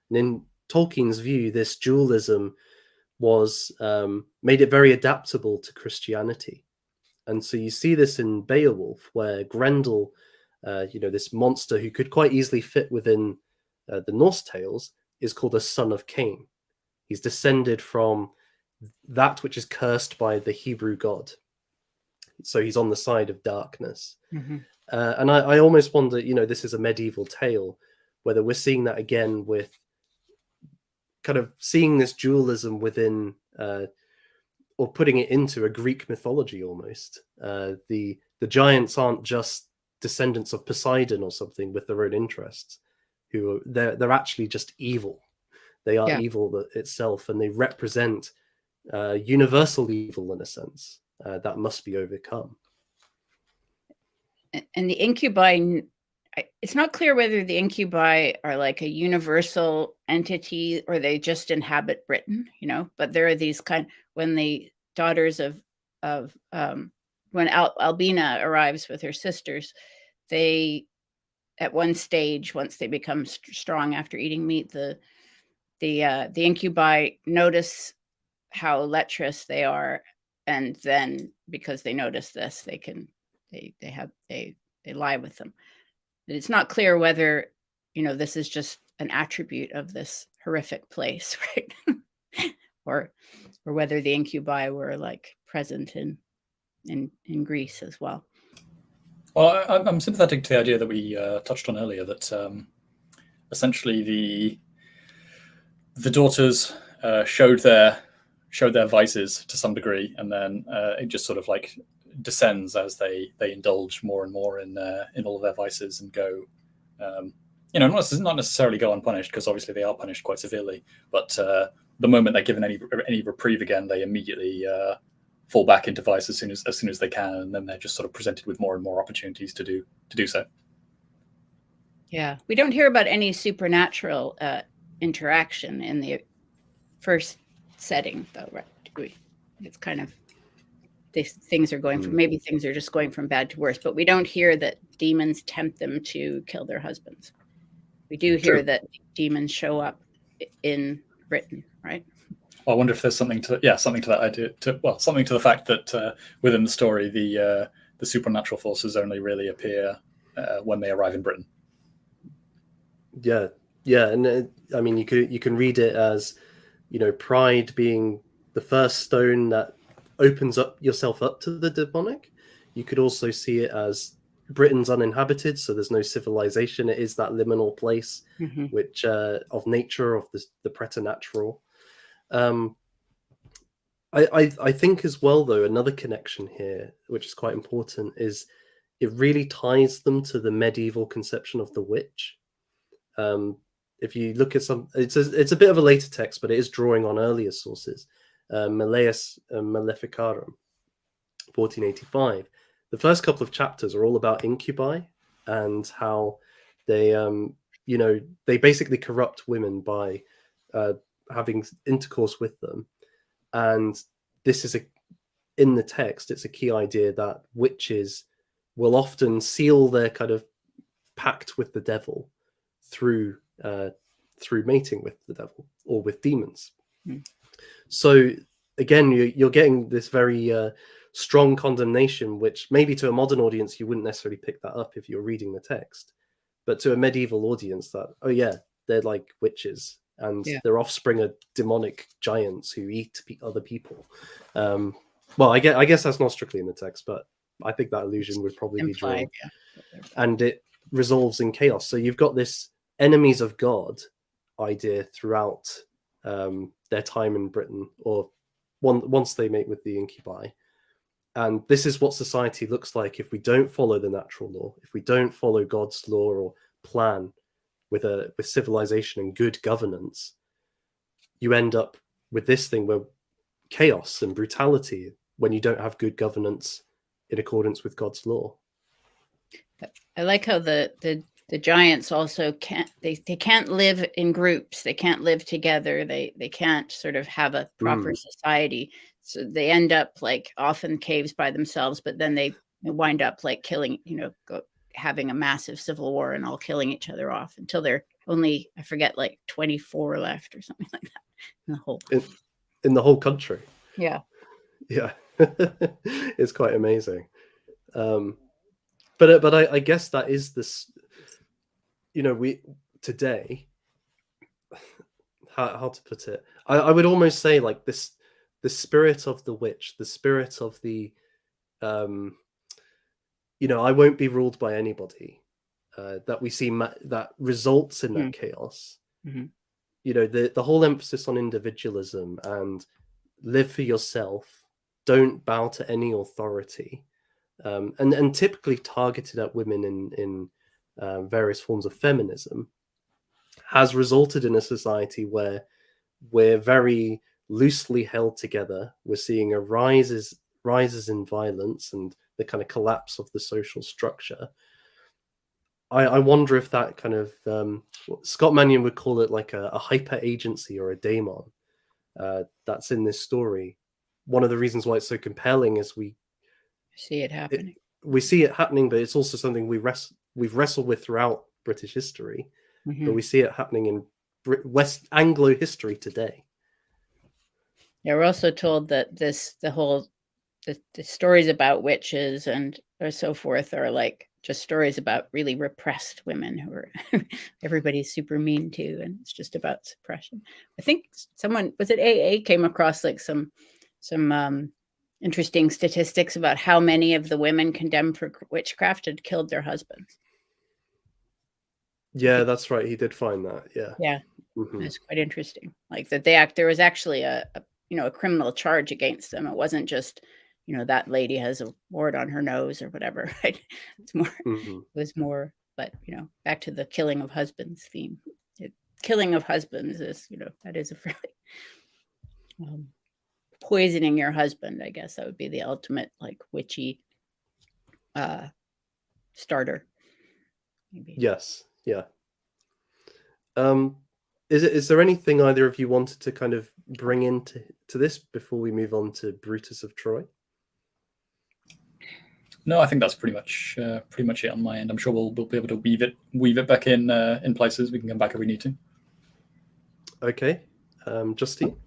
And in Tolkien's view, this dualism was made it very adaptable to Christianity. And so you see this in Beowulf, where Grendel, this monster who could quite easily fit within the Norse tales, is called a son of Cain. He's descended from that which is cursed by the Hebrew god. So he's on the side of darkness. Mm-hmm. And I almost wonder, this is a medieval tale, whether we're seeing that again with kind of seeing this dualism within, or putting it into a Greek mythology almost. The giants aren't just descendants of Poseidon or something with their own interests, they're actually just evil. They are evil itself, and they represent universal evil in a sense that must be overcome. And the Incubi, it's not clear whether the Incubi are like a universal entity or they just inhabit Britain, but there are these when the daughters when Albina arrives with her sisters, they, at one stage, once they become strong after eating meat, the Incubi notice how lecherous they are, and then because they notice this, they lie with them. It's not clear whether this is just an attribute of this horrific place, right? or whether the Incubi were like present in Greece as well. Well, I'm sympathetic to the idea that we touched on earlier, that essentially the daughters showed their vices to some degree, and then it just sort of like descends as they indulge more and more in all of their vices and go, not necessarily go unpunished, because obviously they are punished quite severely, but the moment they're given any reprieve again, they immediately fall back into vice as soon as they can, and then they're just sort of presented with more and more opportunities to do so. Yeah, we don't hear about any supernatural interaction in the first setting, though, right? It's kind of things are going from, maybe things are just going from bad to worse, but we don't hear that demons tempt them to kill their husbands. We do hear that demons show up in Britain, right? Well, I wonder if there's something to that idea. Something to the fact that within the story, the supernatural forces only really appear when they arrive in Britain. Yeah, and I mean, you can read it as, pride being the first stone that opens up yourself up to the demonic. You could also see it as Britain's uninhabited, so there's no civilization. It is that liminal place, which of nature, of the preternatural. I think as well, though, another connection here, which is quite important, is it really ties them to the medieval conception of the witch. If you look at it's a bit of a later text, but it is drawing on earlier sources. Malleus Maleficarum, 1485. The first couple of chapters are all about incubi and how they, they basically corrupt women by having intercourse with them. And this is in the text, it's a key idea that witches will often seal their kind of pact with the devil through mating with the devil or with demons. So again, you're getting this very strong condemnation, which maybe to a modern audience you wouldn't necessarily pick that up if you're reading the text, but to a medieval audience, that, oh yeah, they're like witches, and Yeah. their offspring are demonic giants who eat other people. Well, I guess that's not strictly in the text, but I think that illusion would probably be drawn. Implied, yeah. And it resolves in chaos. So you've got this enemies of God idea throughout their time in Britain, or once they mate with the Incubi. And this is what society looks like if we don't follow the natural law, if we don't follow God's law or plan with civilization and good governance. You end up with this thing where chaos and brutality when you don't have good governance in accordance with God's law. I like how the giants also can't they can't live in groups. They can't live together. They can't sort of have a proper society. So they end up like off in caves by themselves, but then they wind up like killing, having a massive civil war and all killing each other off until they're only, I forget, like 24 left or something like that in the whole country. Yeah. It's quite amazing. But I guess that is this, we today, how to put it, I would almost say like this, the spirit of the witch, the spirit of the I won't be ruled by anybody, that we see that results in that chaos. The whole emphasis on individualism and live for yourself, don't bow to any authority, and typically targeted at women in various forms of feminism, has resulted in a society where we're very loosely held together. We're seeing a rises in violence and the kind of collapse of the social structure. I wonder if that kind of Scott Mannion would call it like a hyper agency or a daemon that's in this story. One of the reasons why it's so compelling is we see it happening. We see it happening, but it's also something we've wrestled with throughout British history. But we see it happening in West Anglo history today. Yeah, we're also told that the stories about witches and or so forth are like just stories about really repressed women who are everybody's super mean to, and it's just about suppression. I think someone, was it AA, came across like some interesting statistics about how many of the women condemned for witchcraft had killed their husbands. Yeah, that's right. He did find that. Yeah. It's quite interesting. Like that there was actually a criminal charge against them. It wasn't just, that lady has a wart on her nose or whatever, right? It's more, it was more, but, back to the killing of husbands theme. Killing of husbands is, that is a fairly, poisoning your husband, I guess that would be the ultimate like witchy starter. Maybe. Yes. Yeah. Is there anything either of you wanted to kind of bring into this before we move on to Brutus of Troy? No, I think that's pretty much it on my end. I'm sure we'll be able to weave it back in places. We can come back if we need to. Okay, Justine.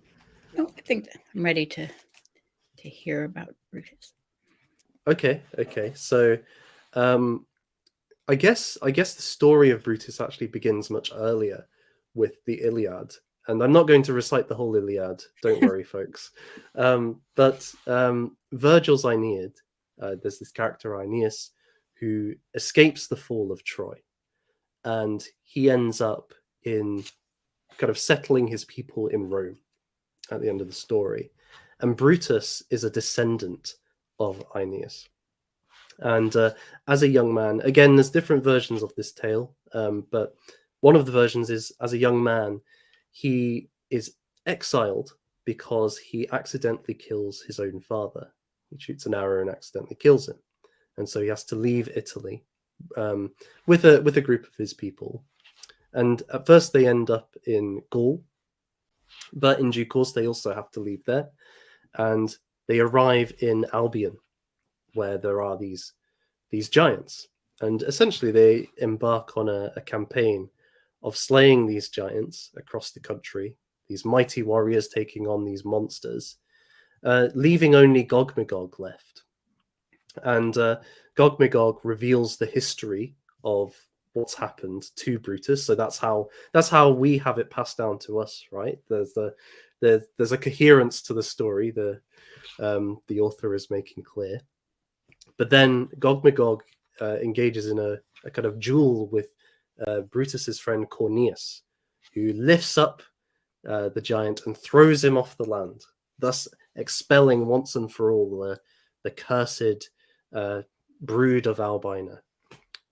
No, I think I'm ready to hear about Brutus. Okay. So, I guess the story of Brutus actually begins much earlier with the Iliad, and I'm not going to recite the whole Iliad. Don't worry, folks. But Virgil's Aeneid. There's this character Aeneas who escapes the fall of Troy, and he ends up in kind of settling his people in Rome at the end of the story. And Brutus is a descendant of Aeneas. And as a young man, again, there's different versions of this tale, but one of the versions is, as a young man, he is exiled because he accidentally kills his own father. He shoots an arrow and accidentally kills him. And so he has to leave Italy with a group of his people. And at first they end up in Gaul, but in due course they also have to leave there. And they arrive in Albion, where there are these giants. And essentially they embark on a campaign of slaying these giants across the country, these mighty warriors taking on these monsters, leaving only Gog-Magog left. And Gog-Magog reveals the history of what's happened to Brutus. So that's how we have it passed down to us, right? There's a coherence to the story. The author is making clear. But then Gog Magog engages in a kind of duel with Brutus's friend Cornelius, who lifts up the giant and throws him off the land, thus expelling once and for all the cursed brood of Albina.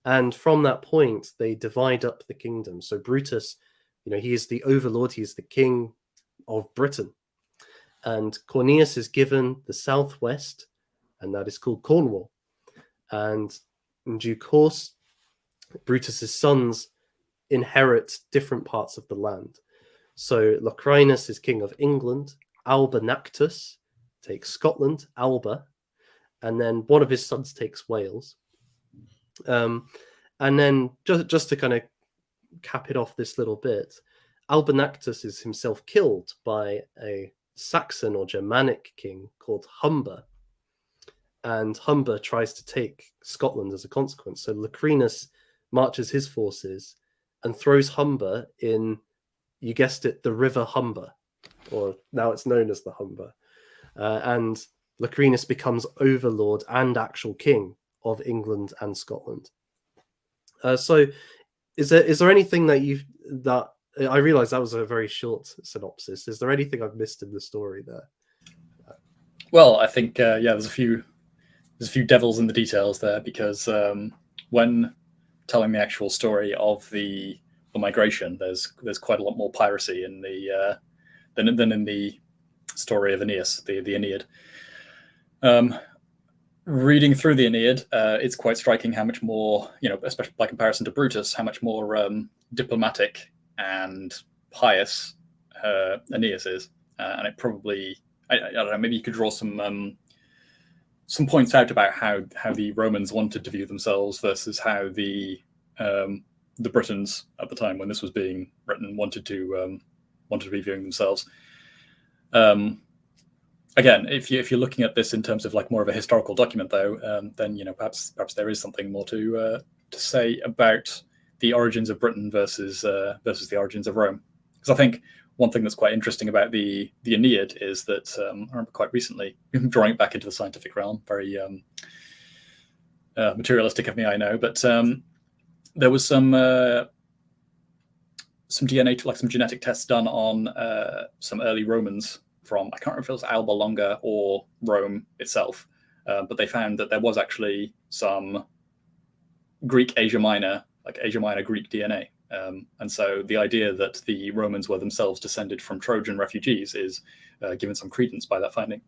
And from that point, they divide up the kingdom. So Brutus, he is the overlord, he is the king of Britain. And Cornelius is given the southwest, and that is called Cornwall. And in due course, Brutus's sons inherit different parts of the land. So Locrinus is king of England, Albinactus takes Scotland, Alba, and then one of his sons takes Wales. And then just to kind of cap it off this little bit, Albinactus is himself killed by a Saxon or Germanic king called Humber. And Humber tries to take Scotland as a consequence. So Locrinus marches his forces and throws Humber in, you guessed it, the River Humber, or now it's known as the Humber. And Locrinus becomes overlord and actual king of England and Scotland. So is there anything that I realize that was a very short synopsis. Is there anything I've missed in the story there? Well, I think there's a few devils in the details there, because when telling the actual story of the migration, there's quite a lot more piracy in the than in the story of Aeneas, the Aeneid. Reading through the Aeneid, it's quite striking how much more, especially by comparison to Brutus, how much more diplomatic and pious Aeneas is, and it probably, I don't know, maybe you could draw some points out about how the Romans wanted to view themselves versus how the Britons at the time when this was being written wanted to be viewing themselves. Again, if you're looking at this in terms of like more of a historical document, though, then perhaps there is something more to say about the origins of Britain versus the origins of Rome. Because I think one thing that's quite interesting about the Aeneid is that I remember quite recently, drawing it back into the scientific realm, very materialistic of me, I know, but there was some DNA, like some genetic tests done on some early Romans from, I can't remember if it was Alba Longa or Rome itself, but they found that there was actually some Greek Asia Minor Greek DNA. And so the idea that the Romans were themselves descended from Trojan refugees is given some credence by that finding.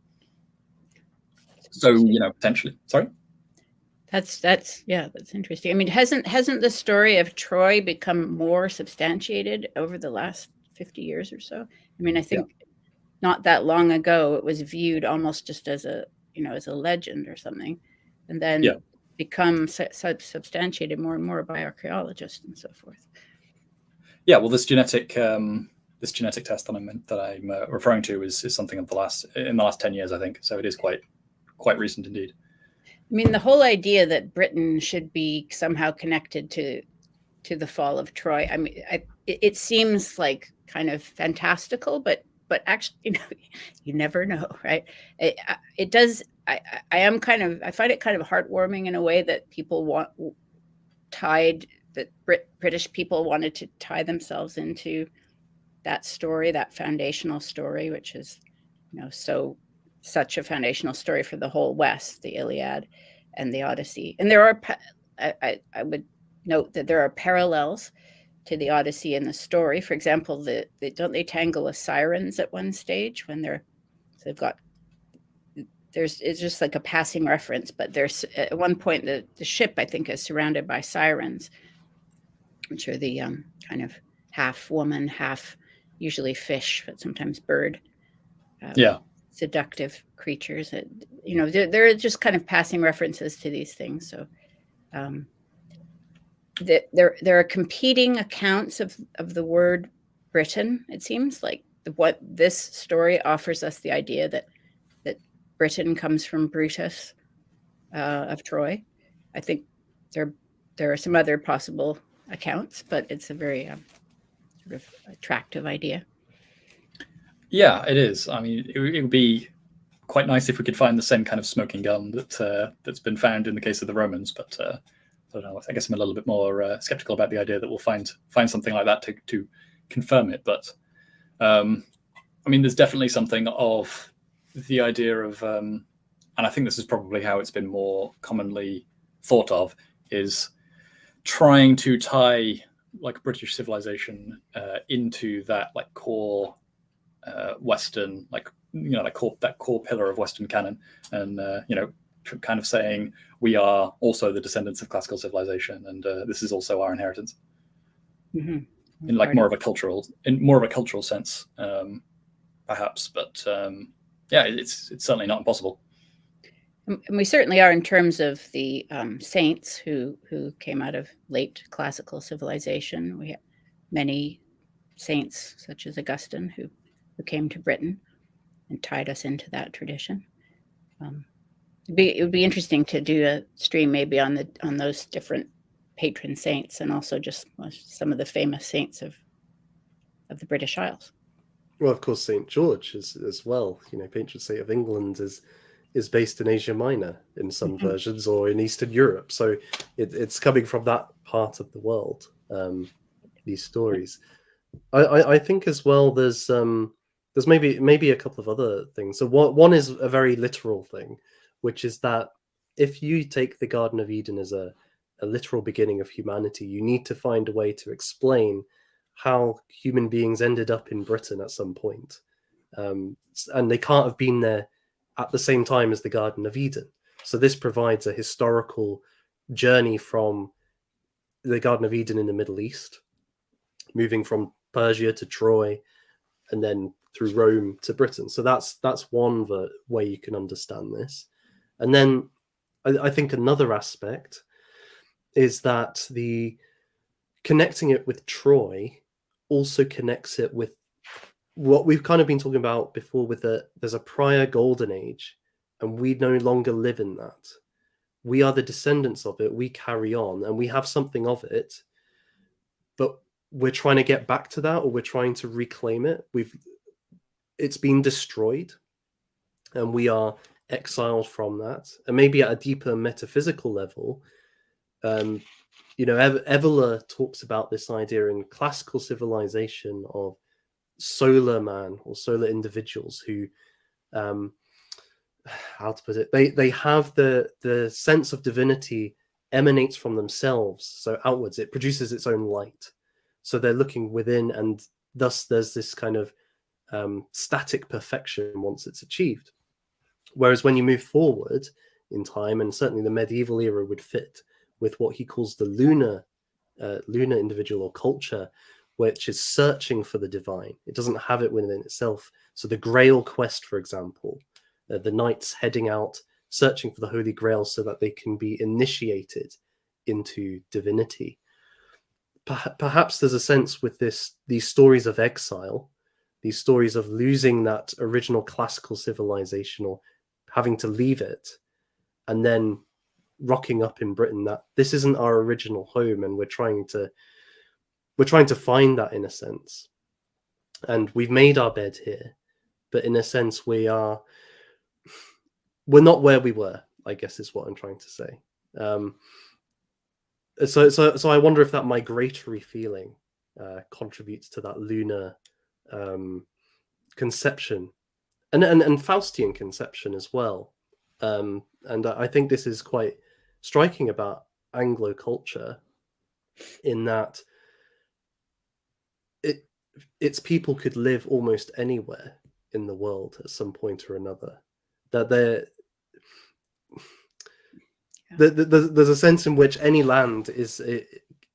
So, potentially, sorry? That's interesting. I mean, hasn't the story of Troy become more substantiated over the last 50 years or so? I mean, I think not that long ago, it was viewed almost just as a legend or something, and then become substantiated more and more by archaeologists and so forth. Yeah, well, this genetic test that I'm referring to is something in the last 10 years, I think. So it is quite recent indeed. I mean, the whole idea that Britain should be somehow connected to the fall of Troy. I mean, it seems like kind of fantastical, but actually, you never know, right? It does. I find it kind of heartwarming in a way that people British people wanted to tie themselves into that story, that foundational story, which is, such a foundational story for the whole West, the Iliad and the Odyssey. And there are, I would note that there are parallels to the Odyssey in the story. For example, don't they tangle with sirens at one stage when it's just like a passing reference, but there's at one point the ship, I think, is surrounded by sirens, which are the kind of half woman, half usually fish, but sometimes bird. Seductive creatures. They're just kind of passing references to these things. So there are competing accounts of the word Britain. It seems like what this story offers us the idea that Britain comes from Brutus of Troy. I think there are some other possible accounts, but it's a very sort of attractive idea. Yeah, it is. I mean, it would be quite nice if we could find the same kind of smoking gun that's been found in the case of the Romans, but I don't know. I guess I'm a little bit more skeptical about the idea that we'll find something like that to confirm it. But I mean, there's definitely something of the idea of, and I think this is probably how it's been more commonly thought of, is trying to tie like British civilization into that like core Western, like, you know, that core pillar of Western canon, and you know, kind of saying we are also the descendants of classical civilization, and this is also our inheritance. Mm-hmm. In like more of a cultural sense, perhaps. But yeah, it's certainly not impossible. And we certainly are in terms of the saints who came out of late classical civilization. We have many saints, such as Augustine, who came to Britain and tied us into that tradition. It would be interesting to do a stream maybe on those different patron saints, and also just some of the famous saints of the British Isles. Well, of course, St. George as well. You know, patron saint of England is based in Asia Minor in some versions, or in Eastern Europe. So it's coming from that part of the world. These stories, I think as well. There's maybe a couple of other things. So one is a very literal thing, which is that if you take the Garden of Eden as a literal beginning of humanity, you need to find a way to explain how human beings ended up in Britain at some point. And they can't have been there at the same time as the Garden of Eden. So this provides a historical journey from the Garden of Eden in the Middle East, moving from Persia to Troy, and then through Rome to Britain. So that's one way you can understand this. And then I think another aspect is that the connecting it with Troy also connects it with what we've kind of been talking about before, with there's a prior golden age, and we no longer live in that. We are the descendants of it. We carry on, and we have something of it, but we're trying to get back to that, or we're trying to reclaim it. It's been destroyed, and we are exiled from that. And maybe at a deeper metaphysical level, you know, Evola talks about this idea in classical civilization of solar man or solar individuals who, how to put it, they have the sense of divinity emanates from themselves, so outwards it produces its own light. So they're looking within, and thus there's this kind of static perfection once it's achieved. Whereas when you move forward in time, and certainly the medieval era would fit with what he calls the lunar individual or culture, which is searching for the divine. It doesn't have it within itself. So the Grail quest, for example, the knights heading out, searching for the Holy Grail so that they can be initiated into divinity. Perhaps there's a sense with these stories of exile, these stories of losing that original classical civilization or having to leave it, and then rocking up in Britain, that this isn't our original home, and we're trying to find that, in a sense. And we've made our bed here, but in a sense we're not where we were, I guess is what I'm trying to say. So I wonder if that migratory feeling contributes to that lunar conception, and Faustian conception as well. And I think this is quite striking about Anglo culture, in that its people could live almost anywhere in the world at some point or another. That there's a sense in which any land is,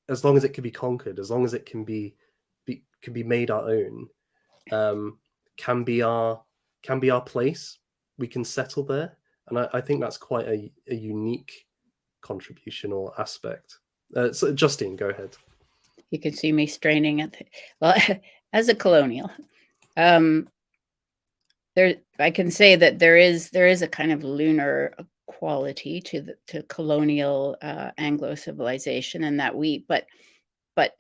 as long as it can be conquered, as long as it can be made our own, can be our place. We can settle there, and I think that's quite a unique contribution or aspect. So Justine, go ahead. You can see me straining at as a colonial. I can say that there is a kind of lunar quality to colonial Anglo civilization, and that but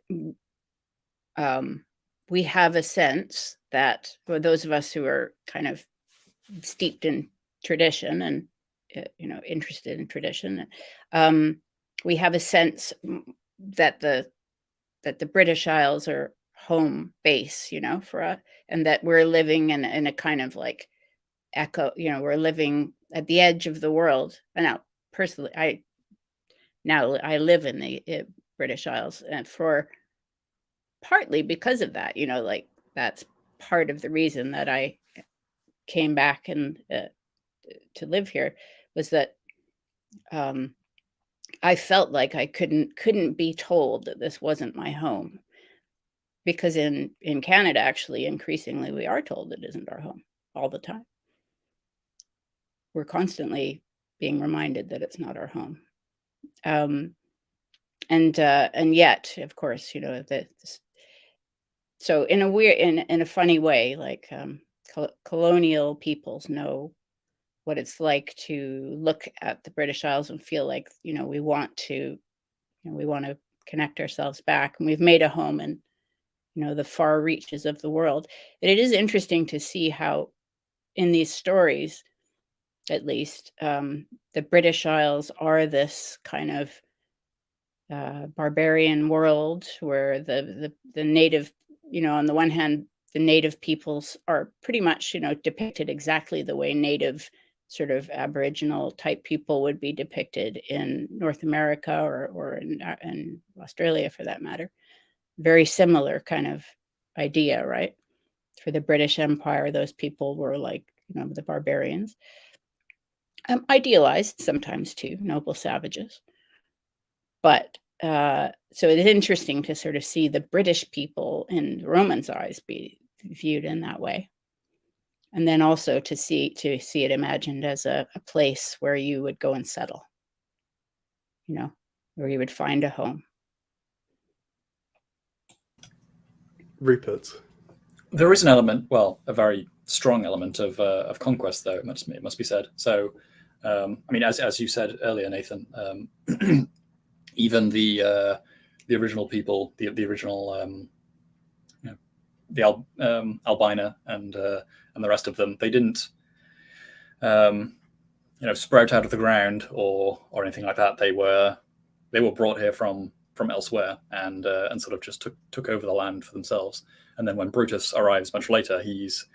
we have a sense that, for those of us who are kind of steeped in tradition and interested in tradition, we have a sense that the British Isles are home base, for us, and that we're living in a kind of like echo. We're living at the edge of the world. And now, personally, I live in the British Isles, and for partly because of that, like that's part of the reason that I came back and to live here, was that I felt like I couldn't be told that this wasn't my home, because in Canada, actually, increasingly, we are told it isn't our home all the time. We're constantly being reminded that it's not our home. And yet, of course, so in a funny way, like colonial peoples know what it's like to look at the British Isles and feel like, we want to connect ourselves back, and we've made a home in, the far reaches of the world. And it is interesting to see how, in these stories, at least, the British Isles are this kind of barbarian world where the native, on the one hand, the native peoples are pretty much, depicted exactly the way native sort of Aboriginal type people would be depicted in North America or in Australia, for that matter. Very similar kind of idea, right? For the British Empire, those people were like, the barbarians. Idealized sometimes too, noble savages. But so it is interesting to sort of see the British people in the Romans' eyes be viewed in that way. And then also to see it imagined as a place where you would go and settle, where you would find a home. Rupert. There is an element, well, a very strong element of conquest, though, it must be said. So, I mean, as you said earlier, Nathan, even the original people, the original, Albina and the rest of them, they didn't, sprout out of the ground or anything like that. They were brought here from elsewhere and sort of just took over the land for themselves. And then when Brutus arrives much later, he's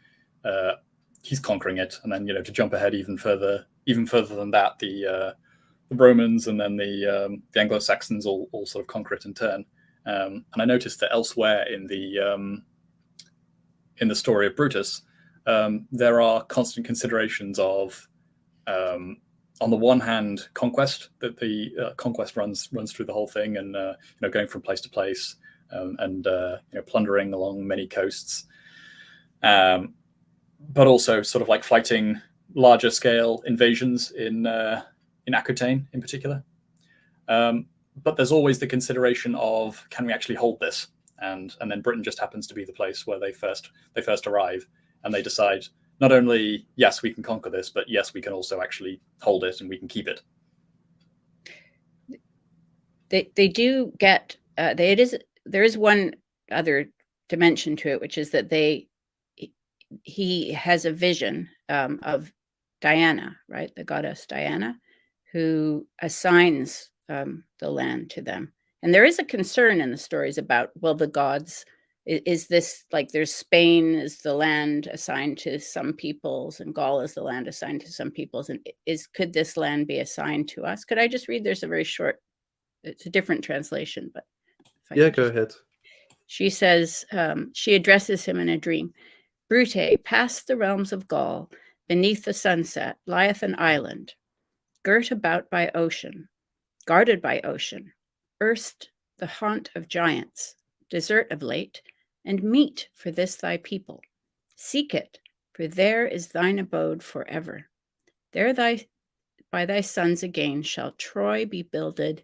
conquering it. And then, to jump ahead even further than that, the Romans and then the Anglo-Saxons all sort of conquer it in turn. And I noticed that elsewhere in the story of Brutus, there are constant considerations of, on the one hand, conquest, that the conquest runs through the whole thing, and going from place to place, and plundering along many coasts, but also sort of like fighting larger scale invasions in Aquitaine in particular. But there's always the consideration of, can we actually hold this? And then Britain just happens to be the place where they first arrive, and they decide, not only, yes, we can conquer this, but yes, we can also actually hold it and we can keep it. They do get, there is one other dimension to it, which is that he has a vision of Diana, right? The goddess Diana, who assigns the land to them. And there is a concern in the stories about, well, the gods, is this like, there's Spain is the land assigned to some peoples, and Gaul is the land assigned to some peoples, and could this land be assigned to us? Could I just read? There's a very short, it's a different translation, but Go ahead. She says, she addresses him in a dream. Brute, past the realms of Gaul, beneath the sunset, lieth an island, girt about by ocean, guarded by ocean, erst the haunt of giants, desert of late, and meet for this thy people. Seek it, for there is thine abode forever. There by thy sons again shall Troy be builded.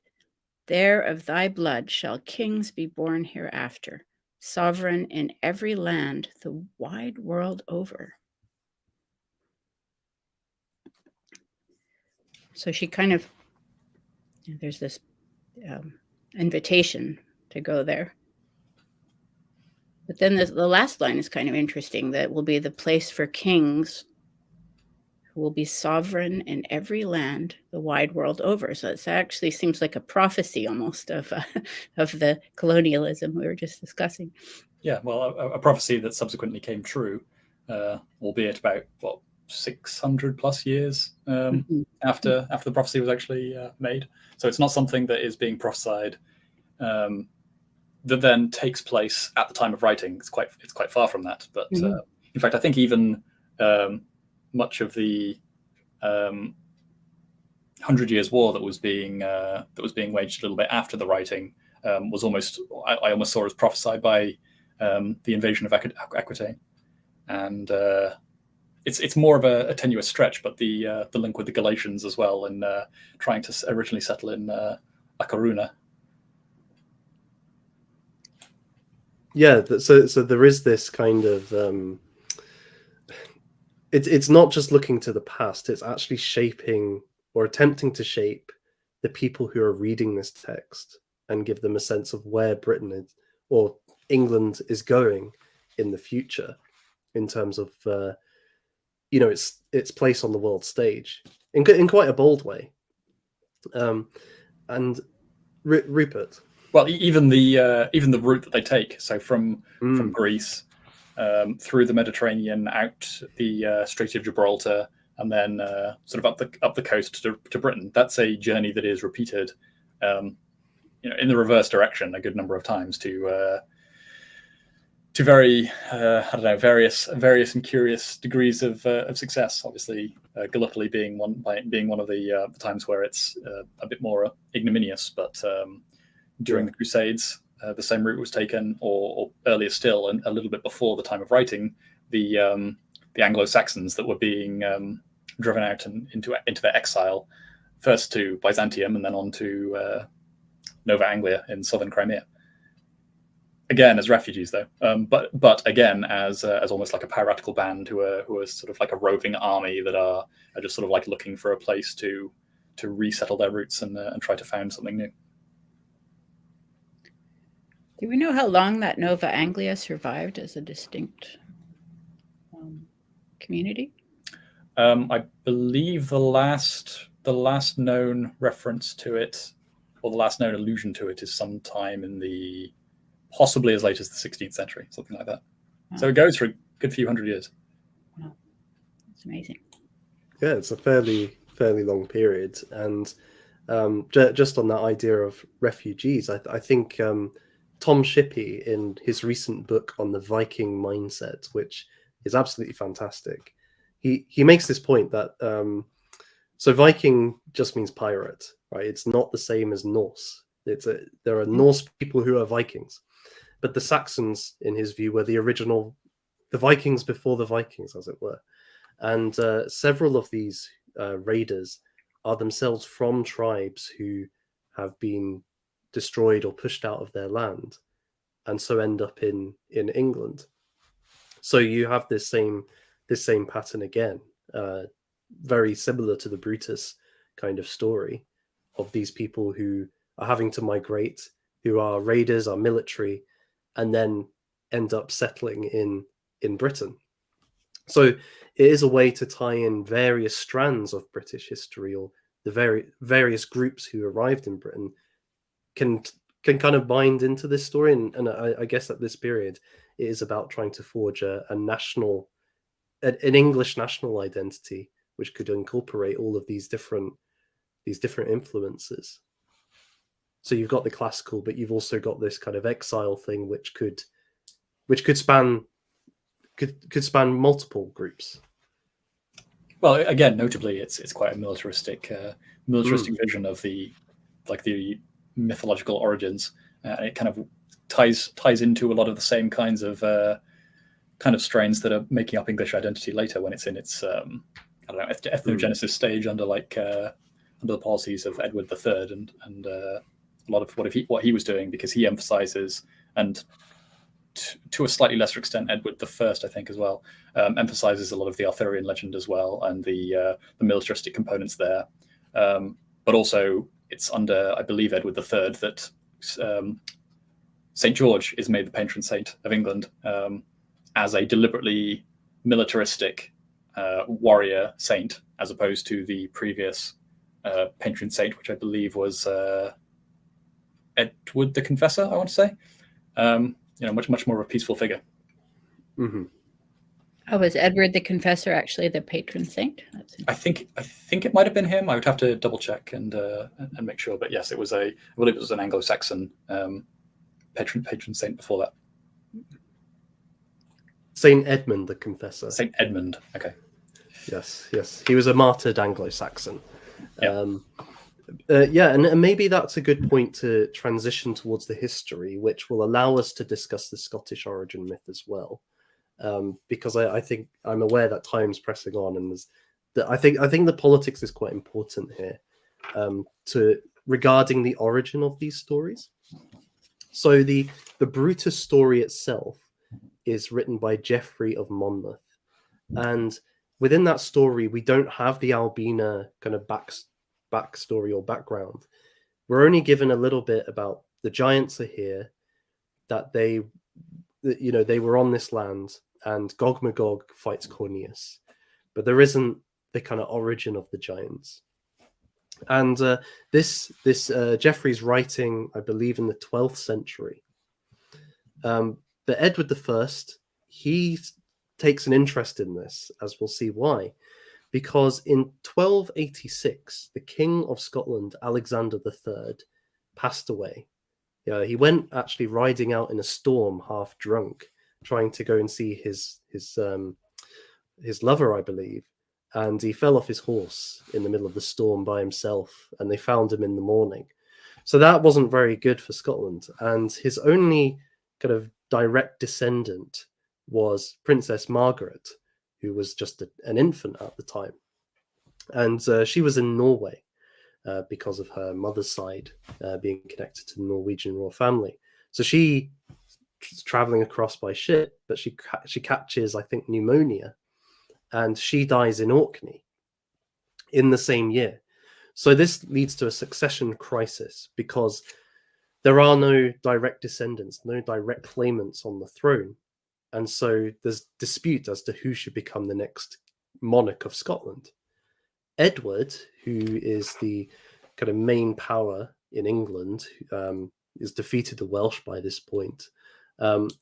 There of thy blood shall kings be born hereafter, sovereign in every land the wide world over. So she kind of, there's this invitation to go there. But then the last line is kind of interesting, that will be the place for kings who will be sovereign in every land, the wide world over. So it actually seems like a prophecy almost of the colonialism we were just discussing. Yeah, well, a prophecy that subsequently came true, albeit about, 600 plus years after the prophecy was actually made. So it's not something that is being prophesied that then takes place at the time of writing. It's quite far from that. But in fact, I think even much of the 100 Years' War that was being waged a little bit after the writing was almost, I almost saw as prophesied by the invasion of Aquitaine, and it's more of a tenuous stretch, but the link with the Galatians as well, and trying to originally settle in La Coruna. Yeah, so there is this kind of it's not just looking to the past, it's actually shaping or attempting to shape the people who are reading this text and give them a sense of where Britain is, or England is going in the future, in terms of its place on the world stage in quite a bold way. And Rupert. Well, even the route that they take, so from Greece through the Mediterranean, out the Strait of Gibraltar, and then sort of up the coast to Britain. That's a journey that is repeated, in the reverse direction a good number of times to very various and curious degrees of success. Obviously, Gallipoli being one of the times where it's a bit more ignominious, but during the Crusades, the same route was taken, or earlier still, and a little bit before the time of writing, the Anglo-Saxons that were being driven out and into their exile, first to Byzantium and then on to Nova Anglia in southern Crimea. Again, as refugees, though, but again as almost like a piratical band who are sort of like a roving army that are just sort of like looking for a place to resettle their roots and try to find something new. Do we know how long that Nova Anglia survived as a distinct community? I believe the last known reference to it, or the last known allusion to it, is sometime in the possibly as late as the 16th century, something like that. Wow. So it goes for a good few hundred years. Wow, that's amazing. Yeah, it's a fairly long period, and just on that idea of refugees, I think Tom Shippey, in his recent book on the Viking mindset, which is absolutely fantastic, he makes this point that so Viking just means pirate, right? It's not the same as Norse. There are Norse people who are Vikings, but the Saxons, in his view, were the Vikings before the Vikings, as it were. And several of these raiders are themselves from tribes who have been destroyed or pushed out of their land, and so end up in England. So you have this same pattern again, very similar to the Brutus kind of story of these people who are having to migrate, who are raiders, are military, and then end up settling in Britain. So it is a way to tie in various strands of British history, or the various groups who arrived in Britain can kind of bind into this story. And I guess at this period, it is about trying to forge an English national identity, which could incorporate all of these different influences. So you've got the classical, but you've also got this kind of exile thing, which could span multiple groups. Well, again, notably, it's quite a militaristic vision of the mythological origins, and it kind of ties into a lot of the same kinds of strains that are making up English identity later, when it's in its ethnogenesis stage under the policies of Edward III and a lot of what he was doing, because he emphasizes, and to a slightly lesser extent Edward I, I think, as well, emphasizes a lot of the Arthurian legend as well, and the militaristic components there. But also it's under, I believe, Edward III that St. George is made the patron saint of England as a deliberately militaristic warrior saint, as opposed to the previous patron saint, which I believe was Edward the Confessor, I want to say. Much more of a peaceful figure. Mm-hmm. Oh, was Edward the Confessor actually the patron saint? I think it might have been him. I would have to double check and make sure. But yes, I believe it was an Anglo-Saxon patron saint before that. Saint Edmund the Confessor. Saint Edmund. Okay. Yes. He was a martyred Anglo-Saxon. Yeah. And maybe that's a good point to transition towards the history, which will allow us to discuss the Scottish origin myth as well. Because I think I'm aware that time's pressing on, and I think the politics is quite important here regarding the origin of these stories. So the Brutus story itself is written by Geoffrey of Monmouth, and within that story we don't have the Albina kind of backstory or background. We're only given a little bit about the giants are here, that they were on this land, and Gog Magog fights Corneus, but there isn't the kind of origin of the giants. And this Geoffrey's writing, I believe, in the 12th century. But Edward I, he takes an interest in this, as we'll see why, because in 1286, the King of Scotland, Alexander III, passed away. He went actually riding out in a storm, half drunk, trying to go and see his lover, I believe, and he fell off his horse in the middle of the storm by himself, and they found him in the morning. So that wasn't very good for Scotland, and his only kind of direct descendant was Princess Margaret, who was just an infant at the time, and she was in Norway because of her mother's side being connected to the Norwegian royal family. So she traveling across by ship, but she catches, I think, pneumonia, and she dies in Orkney in the same year. So this leads to a succession crisis because there are no direct descendants, no direct claimants on the throne, and so there's dispute as to who should become the next monarch of Scotland. Edward, who is the kind of main power in England, is defeated the Welsh by this point,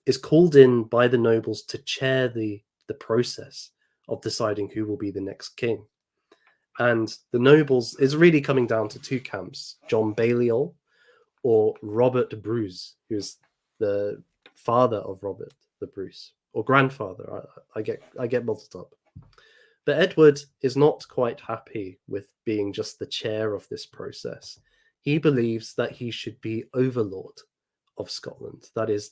is called in by the nobles to chair the process of deciding who will be the next king. And the nobles is really coming down to two camps: John Balliol or Robert Bruce, who's the father of Robert the Bruce, or grandfather. I get muddled up. But Edward is not quite happy with being just the chair of this process. He believes that he should be overlord of Scotland. That is,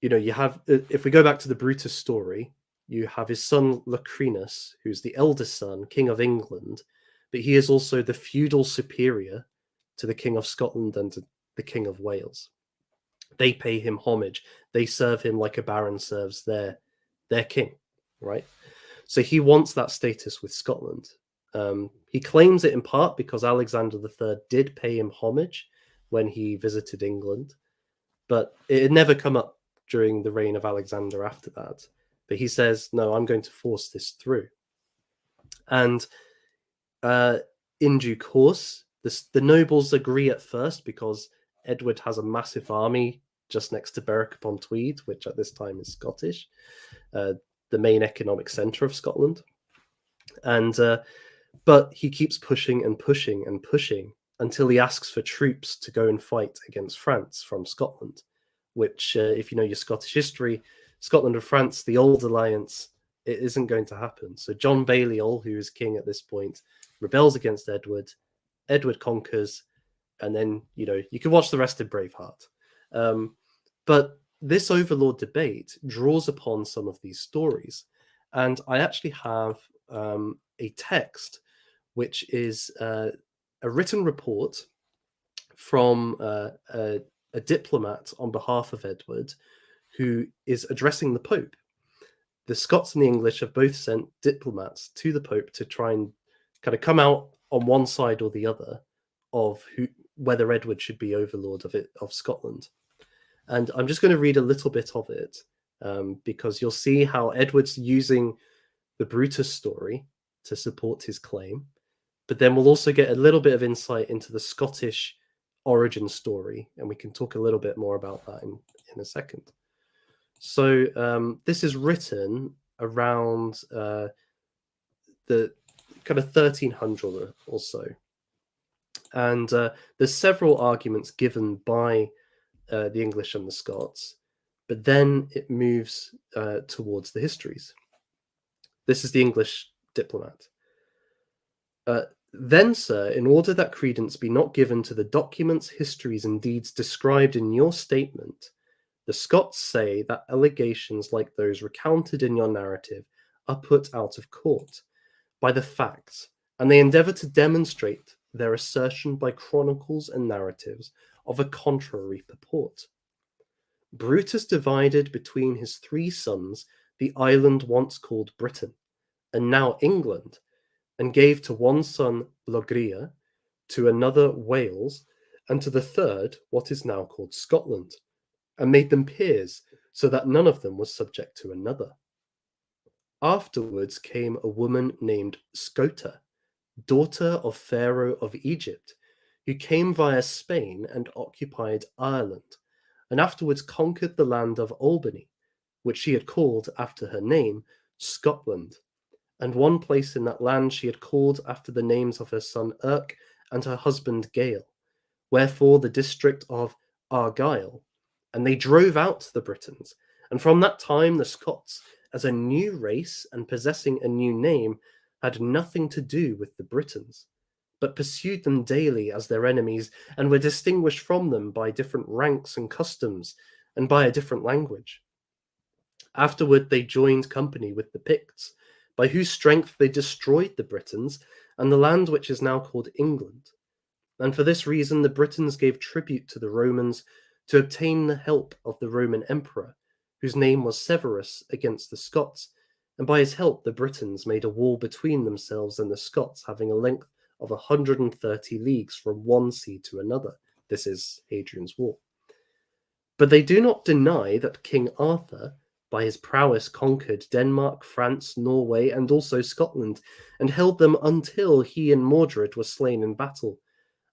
you have, if we go back to the Brutus story, you have his son Locrinus, who's the eldest son, King of England, but he is also the feudal superior to the King of Scotland and to the King of Wales. They pay him homage. They serve him like a baron serves their king, right? So he wants that status with Scotland. He claims it in part because Alexander III did pay him homage when he visited England, but it had never come up during the reign of Alexander after that. But he says, no, I'm going to force this through. And in due course, the nobles agree at first because Edward has a massive army just next to Berwick-upon-Tweed, which at this time is Scottish, the main economic centre of Scotland. And but he keeps pushing and pushing and pushing until he asks for troops to go and fight against France from Scotland, which, if you know your Scottish history, Scotland and France, the old alliance, it isn't going to happen. So John Balliol, who is king at this point, rebels against Edward. Edward conquers, and then, you can watch the rest of Braveheart. But this overlord debate draws upon some of these stories. And I actually have a text, which is a written report from a diplomat on behalf of Edward, who is addressing the Pope. The Scots and the English have both sent diplomats to the Pope to try and kind of come out on one side or the other of whether Edward should be overlord of Scotland. And I'm just going to read a little bit of it because you'll see how Edward's using the Brutus story to support his claim. But then we'll also get a little bit of insight into the Scottish origin story, and we can talk a little bit more about that in a second. So this is written around the kind of 1300 or so. And there's several arguments given by the English and the Scots, but then it moves towards the histories. This is the English diplomat. Then, sir, in order that credence be not given to the documents, histories, and deeds described in your statement, the Scots say that allegations like those recounted in your narrative are put out of court by the facts, and they endeavour to demonstrate their assertion by chronicles and narratives of a contrary purport. Brutus divided between his 3 sons the island once called Britain, and now England, and gave to one son Logria, to another Wales, and to the third what is now called Scotland, and made them peers, so that none of them was subject to another. Afterwards came a woman named Scota, daughter of Pharaoh of Egypt, who came via Spain and occupied Ireland, and afterwards conquered the land of Albany, which she had called after her name Scotland, and one place in that land she had called after the names of her son Erc and her husband Gael, wherefore the district of Argyll. And they drove out the Britons, and from that time the Scots, as a new race and possessing a new name, had nothing to do with the Britons, but pursued them daily as their enemies, and were distinguished from them by different ranks and customs, and by a different language. Afterward they joined company with the Picts, by whose strength they destroyed the Britons and the land which is now called England. And for this reason the Britons gave tribute to the Romans to obtain the help of the Roman emperor, whose name was Severus, against the Scots, and by his help the Britons made a wall between themselves and the Scots, having a length of 130 leagues from one sea to another. This is Hadrian's Wall. But they do not deny that King Arthur, by his prowess, conquered Denmark, France, Norway, and also Scotland, and held them until he and Mordred were slain in battle.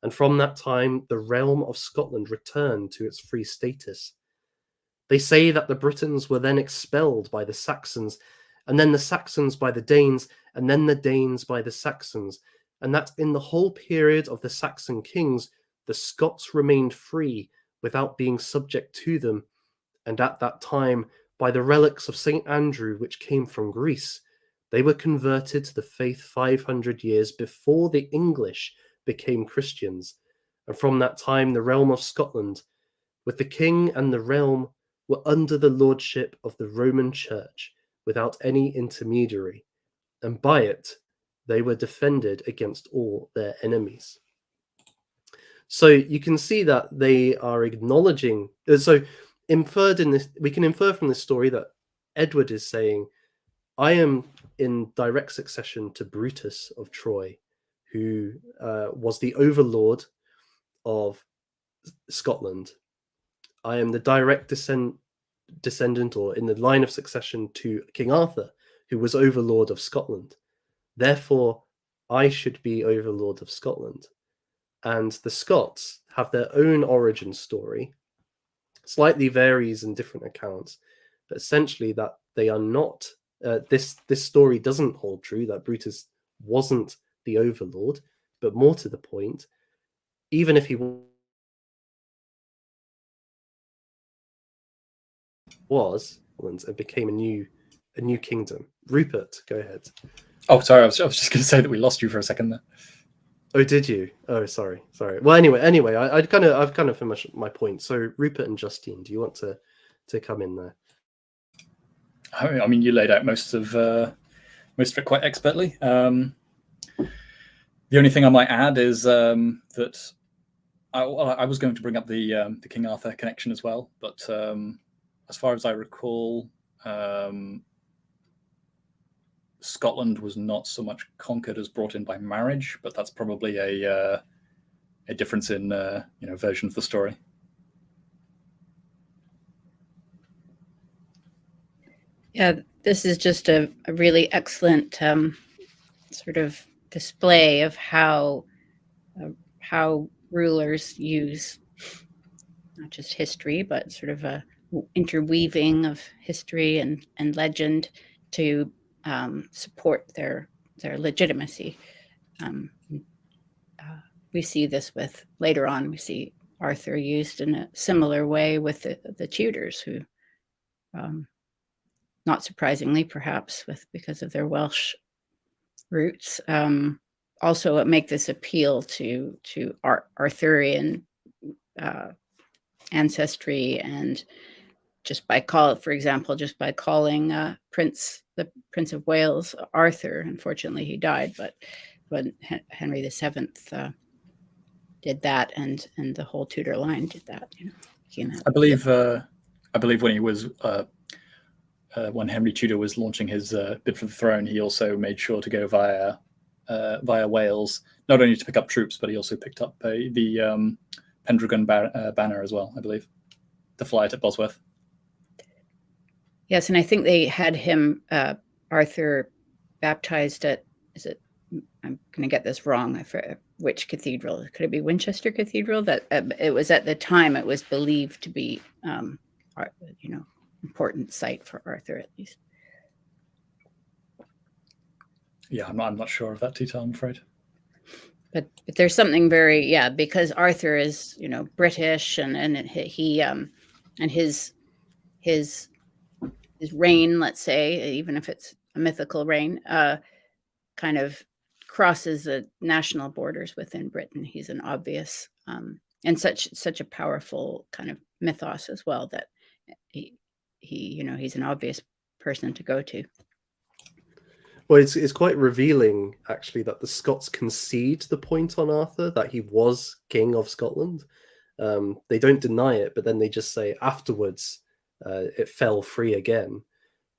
And from that time the realm of Scotland returned to its free status. They say that the Britons were then expelled by the Saxons, and then the Saxons by the Danes, and then the Danes by the Saxons, and that in the whole period of the Saxon kings the Scots remained free without being subject to them, and at that time, by the relics of St. Andrew which came from Greece, they were converted to the faith 500 years before the English became Christians, and from that time the realm of Scotland, with the king and the realm, were under the lordship of the Roman Church without any intermediary, and by it they were defended against all their enemies. So you can see that they are acknowledging, inferred in this, we can infer from this story that Edward is saying, I am in direct succession to Brutus of Troy, who was the overlord of Scotland. I am the direct descendant, or in the line of succession, to King Arthur, who was overlord of Scotland. Therefore, I should be overlord of Scotland. And the Scots have their own origin story, slightly varies in different accounts, but essentially that they are not, this story doesn't hold true, that Brutus wasn't the overlord, but more to the point, even if he was, and became a new kingdom. Rupert, go ahead. Oh, sorry, I was just going to say that we lost you for a second there. Oh, did you? Oh, sorry. Well, anyway, I've kind of finished my point. So, Rupert and Justine, do you want to come in there? I mean, you laid out most of it quite expertly. The only thing I might add is that I was going to bring up the King Arthur connection as well, but as far as I recall, Scotland was not so much conquered as brought in by marriage, but that's probably a difference in version of the story. Yeah, this is just a really excellent sort of display of how rulers use not just history, but sort of a interweaving of history and legend to support their legitimacy. We see this with later on. We see Arthur used in a similar way with the Tudors, who, not surprisingly, perhaps because of their Welsh roots, also make this appeal to Arthurian ancestry, and just by for example, just by calling the Prince of Wales Arthur. Unfortunately, he died, but when Henry VII did that, and the whole Tudor line did that, I believe when he was when Henry Tudor was launching his bid for the throne, he also made sure to go via Wales, not only to pick up troops, but he also picked up the Pendragon banner as well, I believe, to fly it at Bosworth. Yes, and I think they had him, Arthur, baptized at, I'm going to get this wrong, which cathedral? Could it be Winchester Cathedral? That it was at the time, it was believed to be, important site for Arthur, at least. Yeah, I'm not sure of that detail, I'm afraid. But there's something very, because Arthur is, British, and he and his reign, let's say, even if it's a mythical reign, kind of crosses the national borders within Britain. He's an obvious and such a powerful kind of mythos as well, that he's an obvious person to go to. Well, it's quite revealing, actually, that the Scots concede the point on Arthur, that he was king of Scotland. They don't deny it, but then they just say afterwards it fell free again.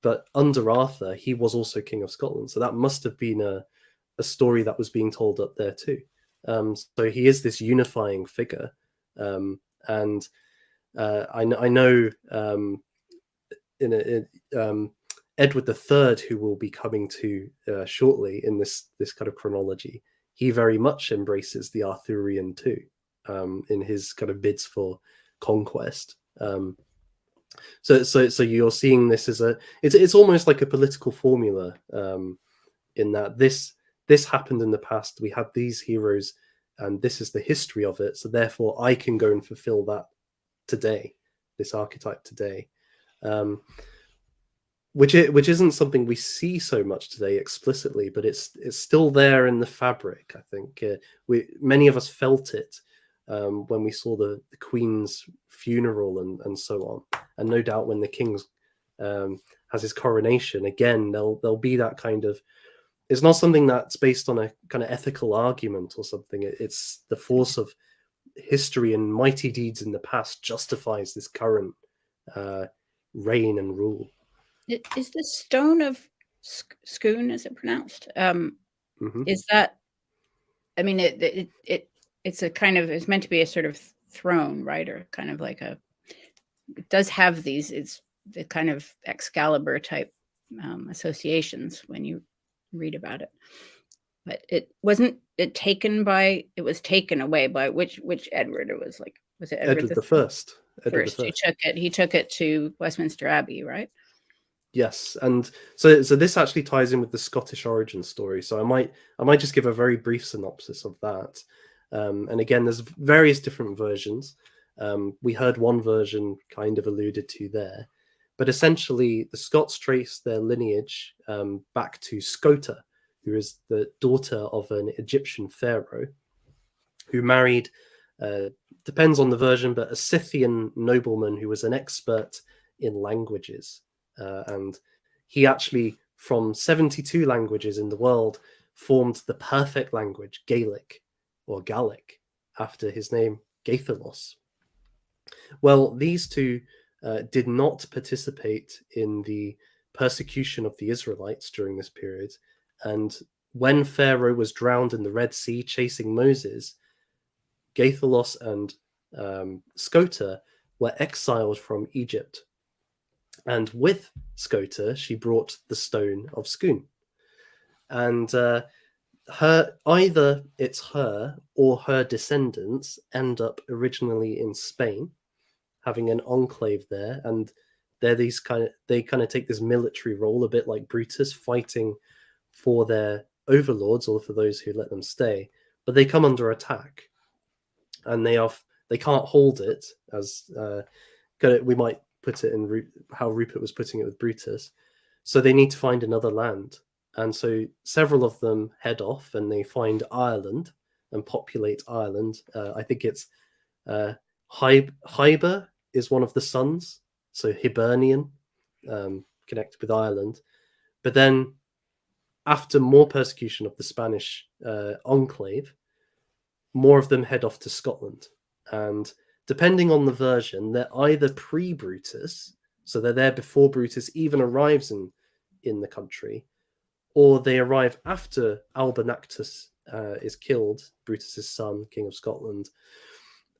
But under Arthur, he was also king of Scotland. So that must have been a story that was being told up there too. So he is this unifying figure. And I know Edward III, who we'll be coming to shortly in this kind of chronology, he very much embraces the Arthurian too, in his kind of bids for conquest. So you're seeing this as it's almost like a political formula, in that this happened in the past. We had these heroes, and this is the history of it. So therefore, I can go and fulfill that today, this archetype today. Which isn't something we see so much today explicitly, but it's still there in the fabric. I think many of us felt it when we saw the Queen's funeral and so on, and no doubt when the King has his coronation again, there'll be that kind of. It's not something that's based on a kind of ethical argument or something. It's the force of history and mighty deeds in the past justifies this current reign and rule. Is the stone of Scone, is it pronounced? Is that? I mean, it's a kind of, it's meant to be a sort of throne, right? Or kind of like it does have these. It's the kind of Excalibur type associations when you read about it. But it wasn't taken away by which Edward? It was it Edward the First? First. He took it to Westminster Abbey, right? Yes, and so this actually ties in with the Scottish origin story. So I might just give a very brief synopsis of that. And again, there's various different versions. We heard one version kind of alluded to there, but essentially the Scots trace their lineage back to Scota, who is the daughter of an Egyptian pharaoh who married, depends on the version, but a Scythian nobleman who was an expert in languages. And he actually, from 72 languages in the world, formed the perfect language, Gaelic or Gallic, after his name, Gaithalos. Well, these two did not participate in the persecution of the Israelites during this period. And when Pharaoh was drowned in the Red Sea chasing Moses, Gaithalos and Scota were exiled from Egypt. And with Scota, she brought the Stone of Scone. And either it's her or her descendants end up originally in Spain, having an enclave there, and they kind of take this military role, a bit like Brutus, fighting for their overlords or for those who let them stay. But they come under attack, and they can't hold it, as we might put it in how Rupert was putting it with Brutus. So they need to find another land. And so several of them head off and they find Ireland and populate Ireland. I think it's Hyber is one of the sons, so Hibernian, connected with Ireland. But then after more persecution of the Spanish enclave, more of them head off to Scotland. And depending on the version, they're either pre-Brutus, so they're there before Brutus even arrives in the country, or they arrive after Albinactus is killed, Brutus's son, King of Scotland,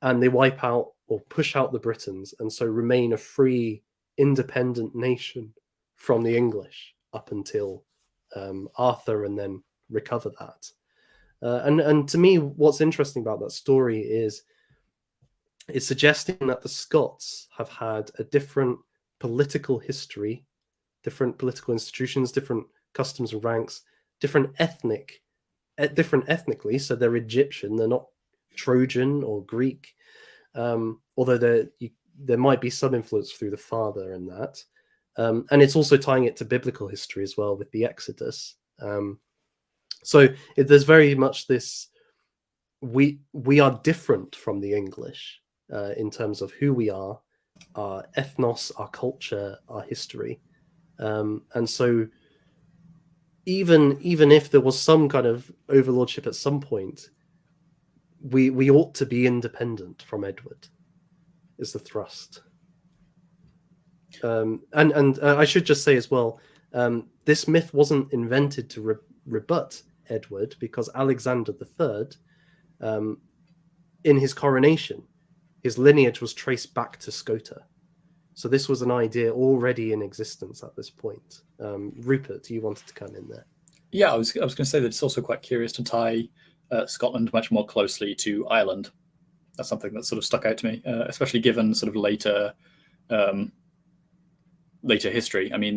and they wipe out or push out the Britons, and so remain a free, independent nation from the English up until Arthur, and then recover that. And to me, what's interesting about that story is it's suggesting that the Scots have had a different political history, different political institutions, different customs and ranks, different ethnically. So they're Egyptian, they're not Trojan or Greek, although there might be some influence through the father in that. And it's also tying it to biblical history as well with the Exodus. So there's very much this, we are different from the English in terms of who we are, our ethnos, our culture, our history. And so even if there was some kind of overlordship at some point, we ought to be independent from Edward, is the thrust. And I should just say as well, this myth wasn't invented to rebut Edward, because Alexander III, in his coronation, his lineage was traced back to Scota. So this was an idea already in existence at this point. Rupert, you wanted to come in there. Yeah, I was going to say that it's also quite curious to tie Scotland much more closely to Ireland. That's something that sort of stuck out to me, especially given sort of later history. I mean,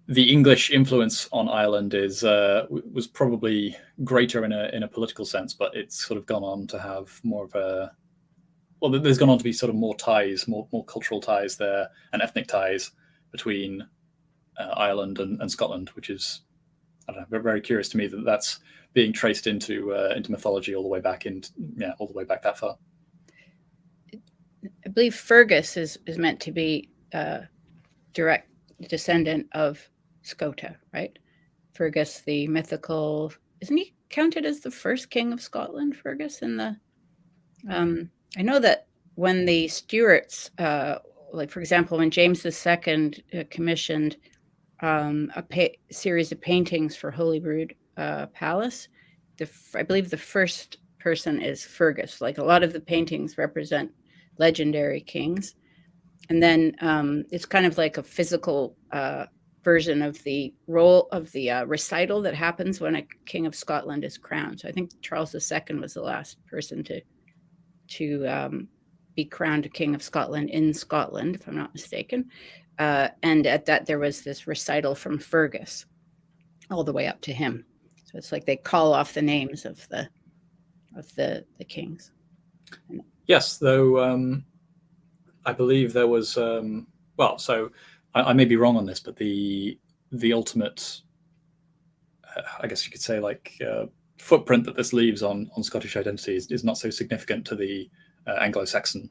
the English influence on Ireland was probably greater in a political sense, but it's sort of gone on to have more of a, well, there's gone on to be sort of more ties, more cultural ties there, and ethnic ties between Ireland and Scotland, which is, I don't know, very, very curious to me that that's being traced into mythology all the way back all the way back that far. I believe Fergus is meant to be a direct descendant of Scota, right? Fergus, the mythical, isn't he counted as the first king of Scotland, Fergus? In the I know that when the Stuarts, like for example, when James II commissioned a series of paintings for Holyrood Palace, I believe the first person is Fergus. Like a lot of the paintings represent legendary kings, and then it's kind of like a physical version of the role of the recital that happens when a king of Scotland is crowned. So I think Charles II was the last person to be crowned king of Scotland in Scotland, if I'm not mistaken. And at that, there was this recital from Fergus all the way up to him. So it's like they call off the names of the kings. Yes, though I believe there was so I may be wrong on this, but the ultimate, I guess you could say, like footprint that this leaves on Scottish identity is not so significant to the Anglo-Saxon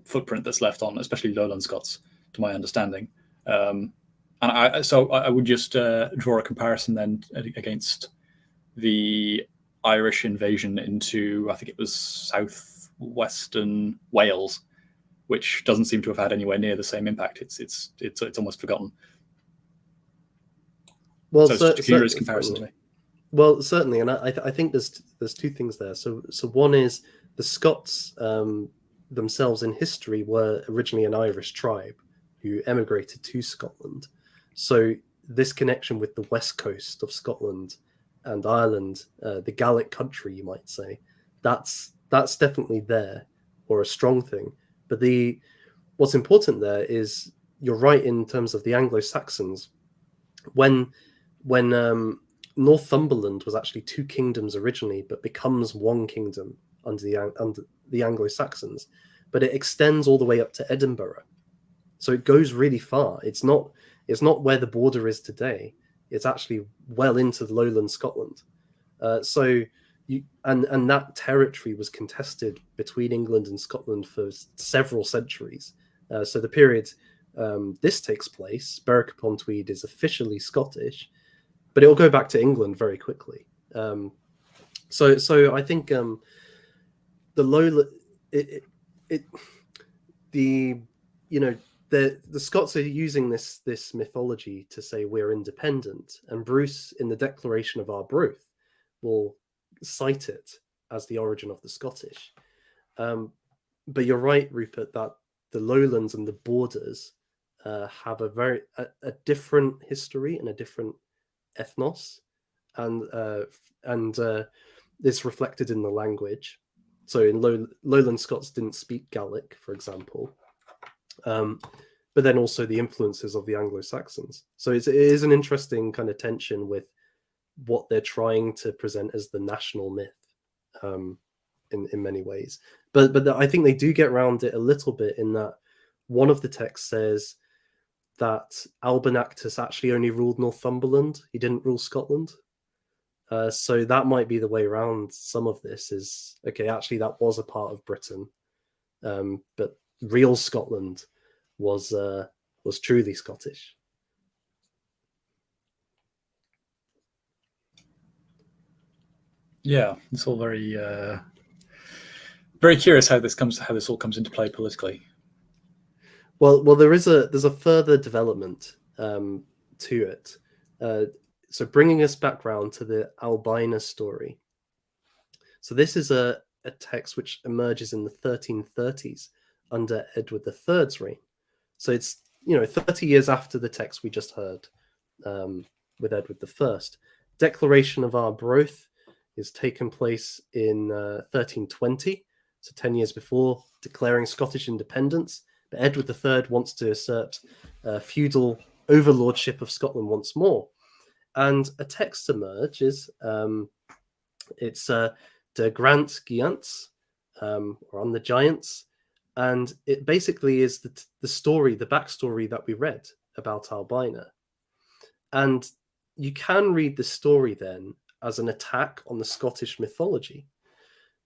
footprint that's left on, especially Lowland Scots, to my understanding. And I would just draw a comparison then against the Irish invasion into, I think it was southwestern Wales, which doesn't seem to have had anywhere near the same impact. It's almost forgotten. Well, so it's just a curious comparison to me. Well, certainly, and I think there's two things there. So one is the Scots themselves in history were originally an Irish tribe who emigrated to Scotland. So this connection with the west coast of Scotland and Ireland, the Gaelic country, you might say, that's definitely there, or a strong thing. But what's important there is, you're right in terms of the Anglo-Saxons. When Northumberland was actually two kingdoms originally, but becomes one kingdom under the Anglo-Saxons, but it extends all the way up to Edinburgh. So it goes really far. It's not where the border is today. It's actually well into lowland Scotland. And that territory was contested between England and Scotland for several centuries. So the period this takes place, Berwick upon Tweed is officially Scottish, but it'll go back to England very quickly. So I think the lowland, the Scots are using this mythology to say we're independent, and Bruce, in the Declaration of Arbroath, will cite it as the origin of the Scottish. But you're right, Rupert, that the lowlands and the borders have a different history and a different ethnos, and it's reflected in the language. So in lowland Scots didn't speak Gaelic, for example. But then also the influences of the Anglo-Saxons. So it is an interesting kind of tension with what they're trying to present as the national myth, in many ways. But I think they do get around it a little bit, in that one of the texts says that Albinactus actually only ruled Northumberland. He didn't rule Scotland. So that might be the way around some of this, is, okay, actually that was a part of Britain. But real Scotland was truly Scottish. Yeah, it's all very very curious how this all comes into play politically. Well, there's a further development to it. So bringing us back round to the Albina story. So this is a text which emerges in the 1330s under Edward III's reign. So it's 30 years after the text we just heard with Edward I. Declaration of Arbroath is taken place in 1320, so 10 years before, declaring Scottish independence. But Edward III wants to assert feudal overlordship of Scotland once more. And a text emerges. It's De Grant Giants, or On the Giants. And it basically is the story, the backstory that we read about Albina. And you can read the story then as an attack on the Scottish mythology,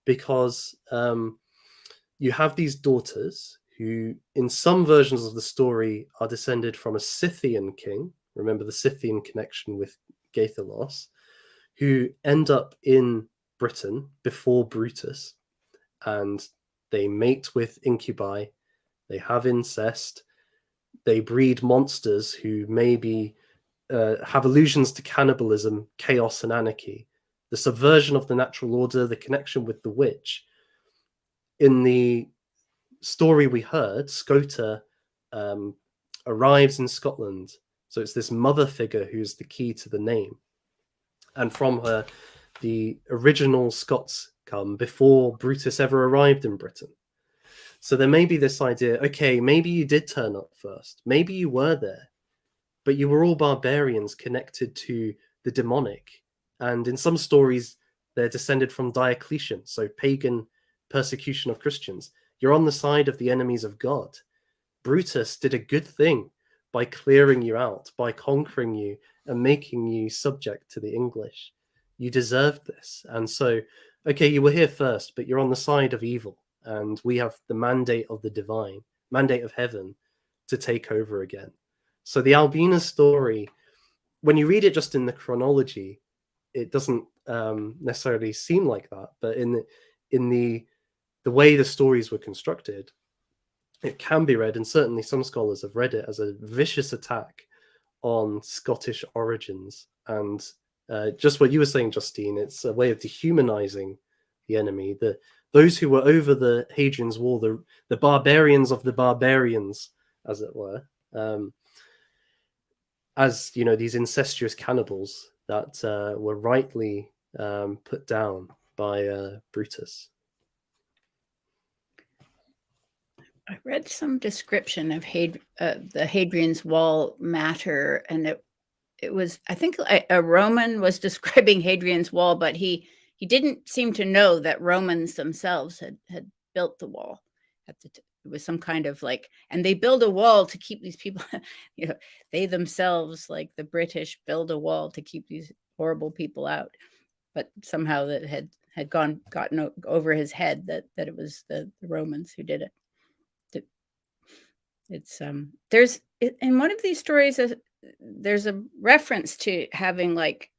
because you have these daughters who, in some versions of the story, are descended from a Scythian king. Remember the Scythian connection with Gaithalos, who end up in Britain before Brutus, and they mate with incubi, they have incest, they breed monsters who maybe have allusions to cannibalism, chaos, and anarchy, the subversion of the natural order, the connection with the witch. In the story we heard, Scota arrives in Scotland. So it's this mother figure who's the key to the name. And from her, the original Scots come before Brutus ever arrived in Britain. So there may be this idea, okay, maybe you did turn up first. Maybe you were there, but you were all barbarians connected to the demonic. And in some stories, they're descended from Diocletian, so pagan persecution of Christians. You're on the side of the enemies of God. Brutus did a good thing by clearing you out, by conquering you and making you subject to the English. You deserved this. And so, okay, you were here first, but you're on the side of evil. And we have the mandate of the divine, mandate of heaven, to take over again. So the Albina story, when you read it just in the chronology, it doesn't necessarily seem like that. But in the way the stories were constructed, it can be read, and certainly some scholars have read it, as a vicious attack on Scottish origins. And just what you were saying, Justine, it's a way of dehumanizing the enemy. The those who were over the Hadrian's Wall, the barbarians of the barbarians, as it were, as you know, these incestuous cannibals that were rightly put down by Brutus. I read some description of the Hadrian's Wall matter, and it was, I think, a Roman was describing Hadrian's Wall, but he didn't seem to know that Romans themselves had built the wall. It was some kind of like, and they build a wall to keep these people, you know, they themselves, like the British, build a wall to keep these horrible people out. But somehow that had gotten over his head that it was the Romans who did it. It's there's in one of these stories there's a reference to having like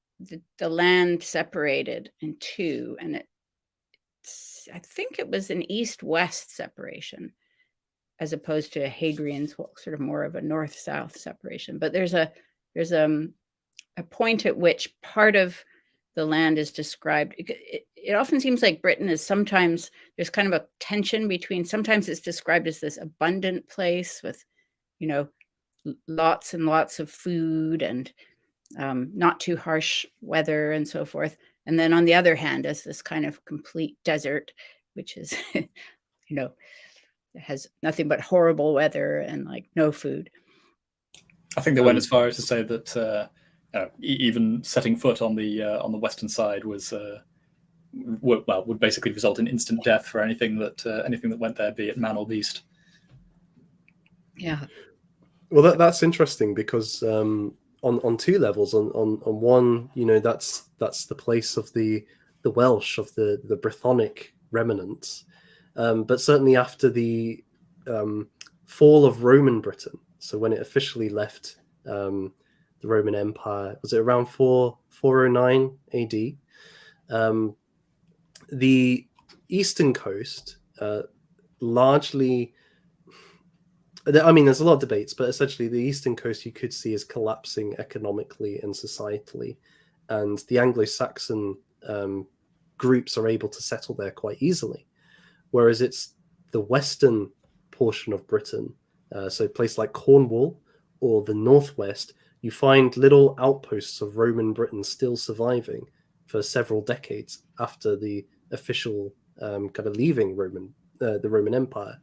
the land separated in two, and I think it was an east-west separation as opposed to Hadrian's Wall, sort of more of a north-south separation. But there's a point at which part of the land is described. It often seems like Britain is sometimes, there's kind of a tension between, sometimes it's described as this abundant place with, you know, lots and lots of food and not too harsh weather and so forth. And then on the other hand, as this kind of complete desert, which is, you know, has nothing but horrible weather and like no food. I think they went as far as to say that even setting foot on the western side was would basically result in instant death for anything that went there, be it man or beast. Yeah. Well, that's interesting because on two levels. On one, you know, that's the place of the Welsh, of the Brythonic remnants, but certainly after the fall of Roman Britain, so when it officially left the Roman Empire, was it around 409 AD? The eastern coast largely, I mean, there's a lot of debates, but essentially the eastern coast you could see is collapsing economically and societally, and the Anglo-Saxon groups are able to settle there quite easily, whereas it's the western portion of Britain, so a place like Cornwall or the northwest, you find little outposts of Roman Britain still surviving for several decades after the official kind of leaving the Roman Empire.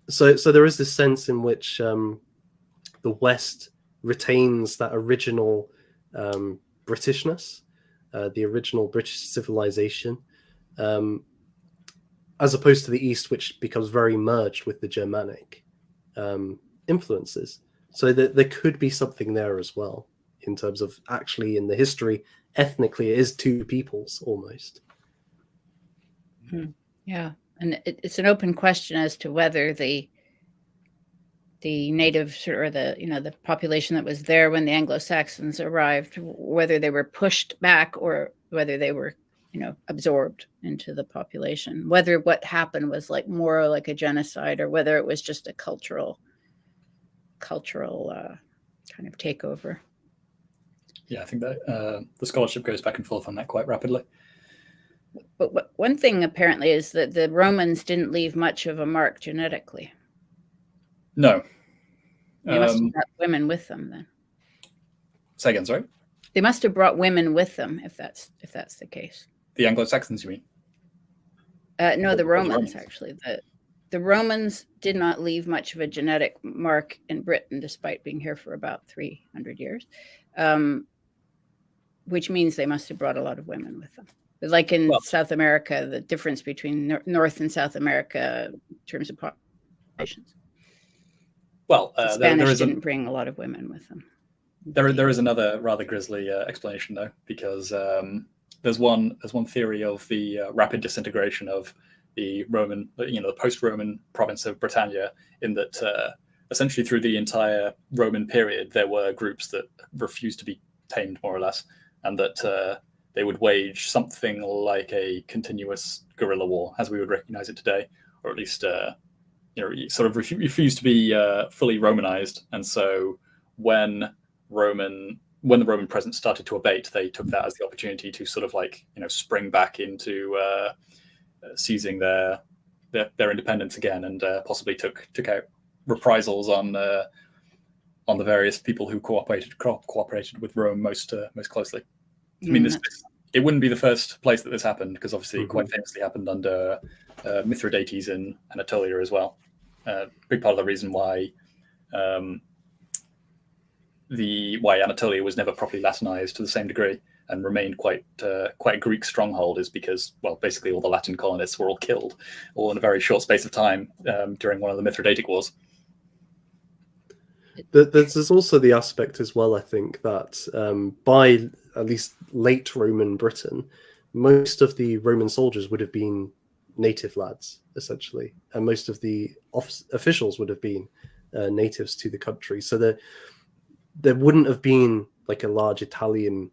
So there is this sense in which the West retains that original Britishness, the original British civilization, as opposed to the East, which becomes very merged with the Germanic influences. So there could be something there as well, in terms of actually in the history, ethnically, it is two peoples almost. Yeah, and it's an open question as to whether the natives or the population that was there when the Anglo-Saxons arrived, whether they were pushed back or whether they were, absorbed into the population, whether what happened was like more like a genocide or whether it was just a cultural kind of takeover. Yeah, I think that the scholarship goes back and forth on that quite rapidly. But one thing apparently is that the Romans didn't leave much of a mark genetically. No. They must have brought women with them then. Say again, sorry? They must have brought women with them if that's the case. The Anglo-Saxons, you mean? No, the Romans actually. The Romans did not leave much of a genetic mark in Britain, despite being here for about 300 years, which means they must have brought a lot of women with them. But like in South America, the difference between North and South America in terms of populations. Well, the Spanish didn't bring a lot of women with them. There is another rather grisly explanation, though, because there's one theory of the rapid disintegration of the Roman, the post-Roman province of Britannia, in that essentially through the entire Roman period, there were groups that refused to be tamed, more or less, and that they would wage something like a continuous guerrilla war, as we would recognize it today, or at least sort of refused to be fully Romanized. And so when the Roman presence started to abate, they took that as the opportunity to sort of spring back into seizing their independence again, and possibly took out reprisals on the various people who cooperated with Rome most closely. I mean, it wouldn't be the first place that this happened, because obviously it quite famously happened under Mithridates in Anatolia as well. Big part of the reason why Anatolia was never properly Latinized to the same degree and remained quite a Greek stronghold is because, well, basically all the Latin colonists were all killed, all in a very short space of time during one of the Mithridatic Wars. There's also the aspect as well, I think, that by at least late Roman Britain, most of the Roman soldiers would have been native lads, essentially, and most of the officials would have been natives to the country. So there wouldn't have been like a large Italian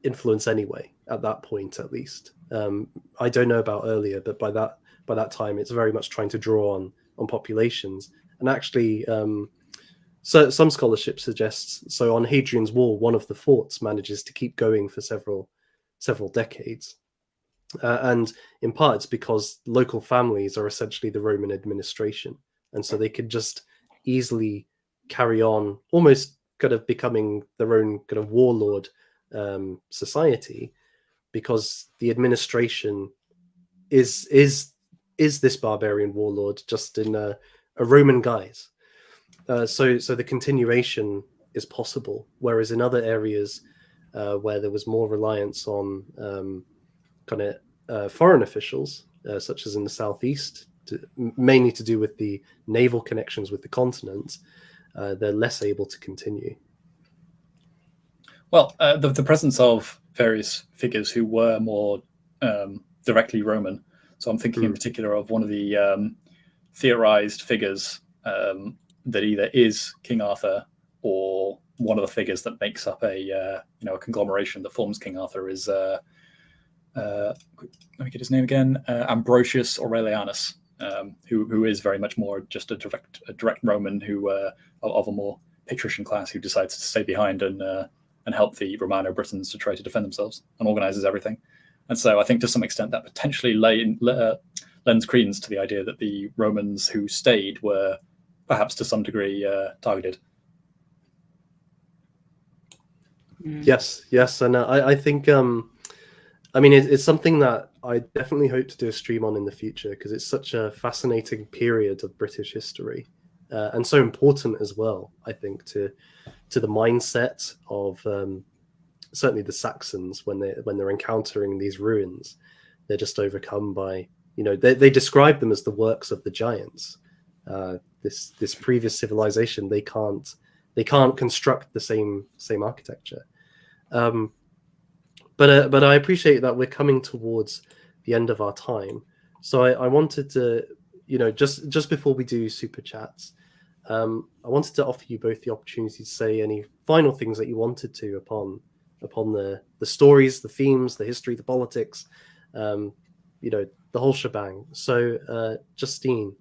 influence anyway at that point, at least. I don't know about earlier, but by that time, it's very much trying to draw on populations. And actually, so some scholarship suggests, so on Hadrian's Wall, one of the forts manages to keep going for several decades. And in part, it's because local families are essentially the Roman administration. And so they could just easily carry on, almost kind of becoming their own kind of warlord society, because the administration is this barbarian warlord just in a Roman guise. So the continuation is possible, whereas in other areas where there was more reliance on foreign officials, such as in the southeast, mainly to do with the naval connections with the continent, they're less able to continue. Well, the presence of various figures who were more directly Roman. So I'm thinking in particular of one of the theorized figures that either is King Arthur or one of the figures that makes up a conglomeration that forms King Arthur is let me get his name again, Ambrosius Aurelianus, who is very much more just a direct Roman who of a more patrician class who decides to stay behind and help the Romano-Britons to try to defend themselves and organizes everything. And so I think to some extent that potentially lends credence to the idea that the Romans who stayed were perhaps to some degree targeted. Yes, and I think it's something that I definitely hope to do a stream on in the future, because it's such a fascinating period of British history, and so important as well, I think, to the mindset of certainly the Saxons when they're encountering these ruins. They're just overcome by, they describe them as the works of the giants. This previous civilization, they can't construct the same architecture. But I appreciate that we're coming towards the end of our time. So I wanted to, just before we do super chats, I wanted to offer you both the opportunity to say any final things that you wanted to upon the stories, the themes, the history, the politics, the whole shebang. So Justine,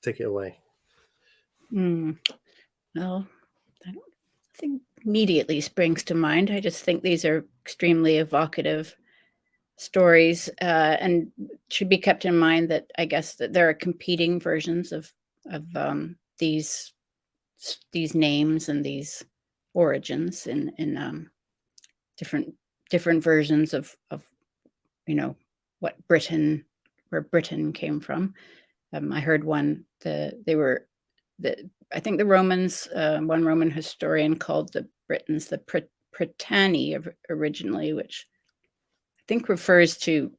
take it away. Well, I don't think immediately springs to mind. I just think these are extremely evocative stories, and should be kept in mind that I guess that there are competing versions of these names and these origins in different versions of where Britain came from. I heard I think the Romans, one Roman historian called the Britons the Prytani originally, which I think refers to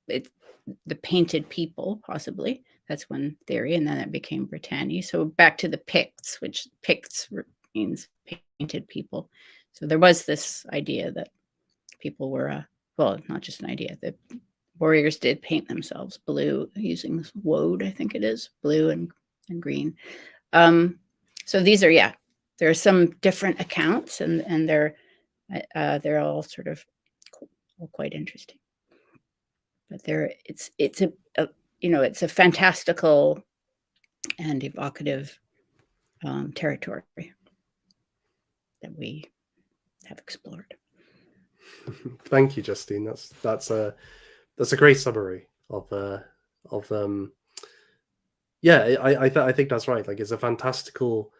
the painted people, possibly. That's one theory, and then it became Britanni. So back to the Picts, which Picts means painted people. So there was this idea that people were, not just an idea, that warriors did paint themselves blue using woad, I think it is, blue and green. So these are, there are some different accounts, and they're all sort of quite interesting. But it's a fantastical and evocative territory that we have explored. Thank you, Justine. That's That's a great summary of yeah, I think that's right. Like, it's a fantastical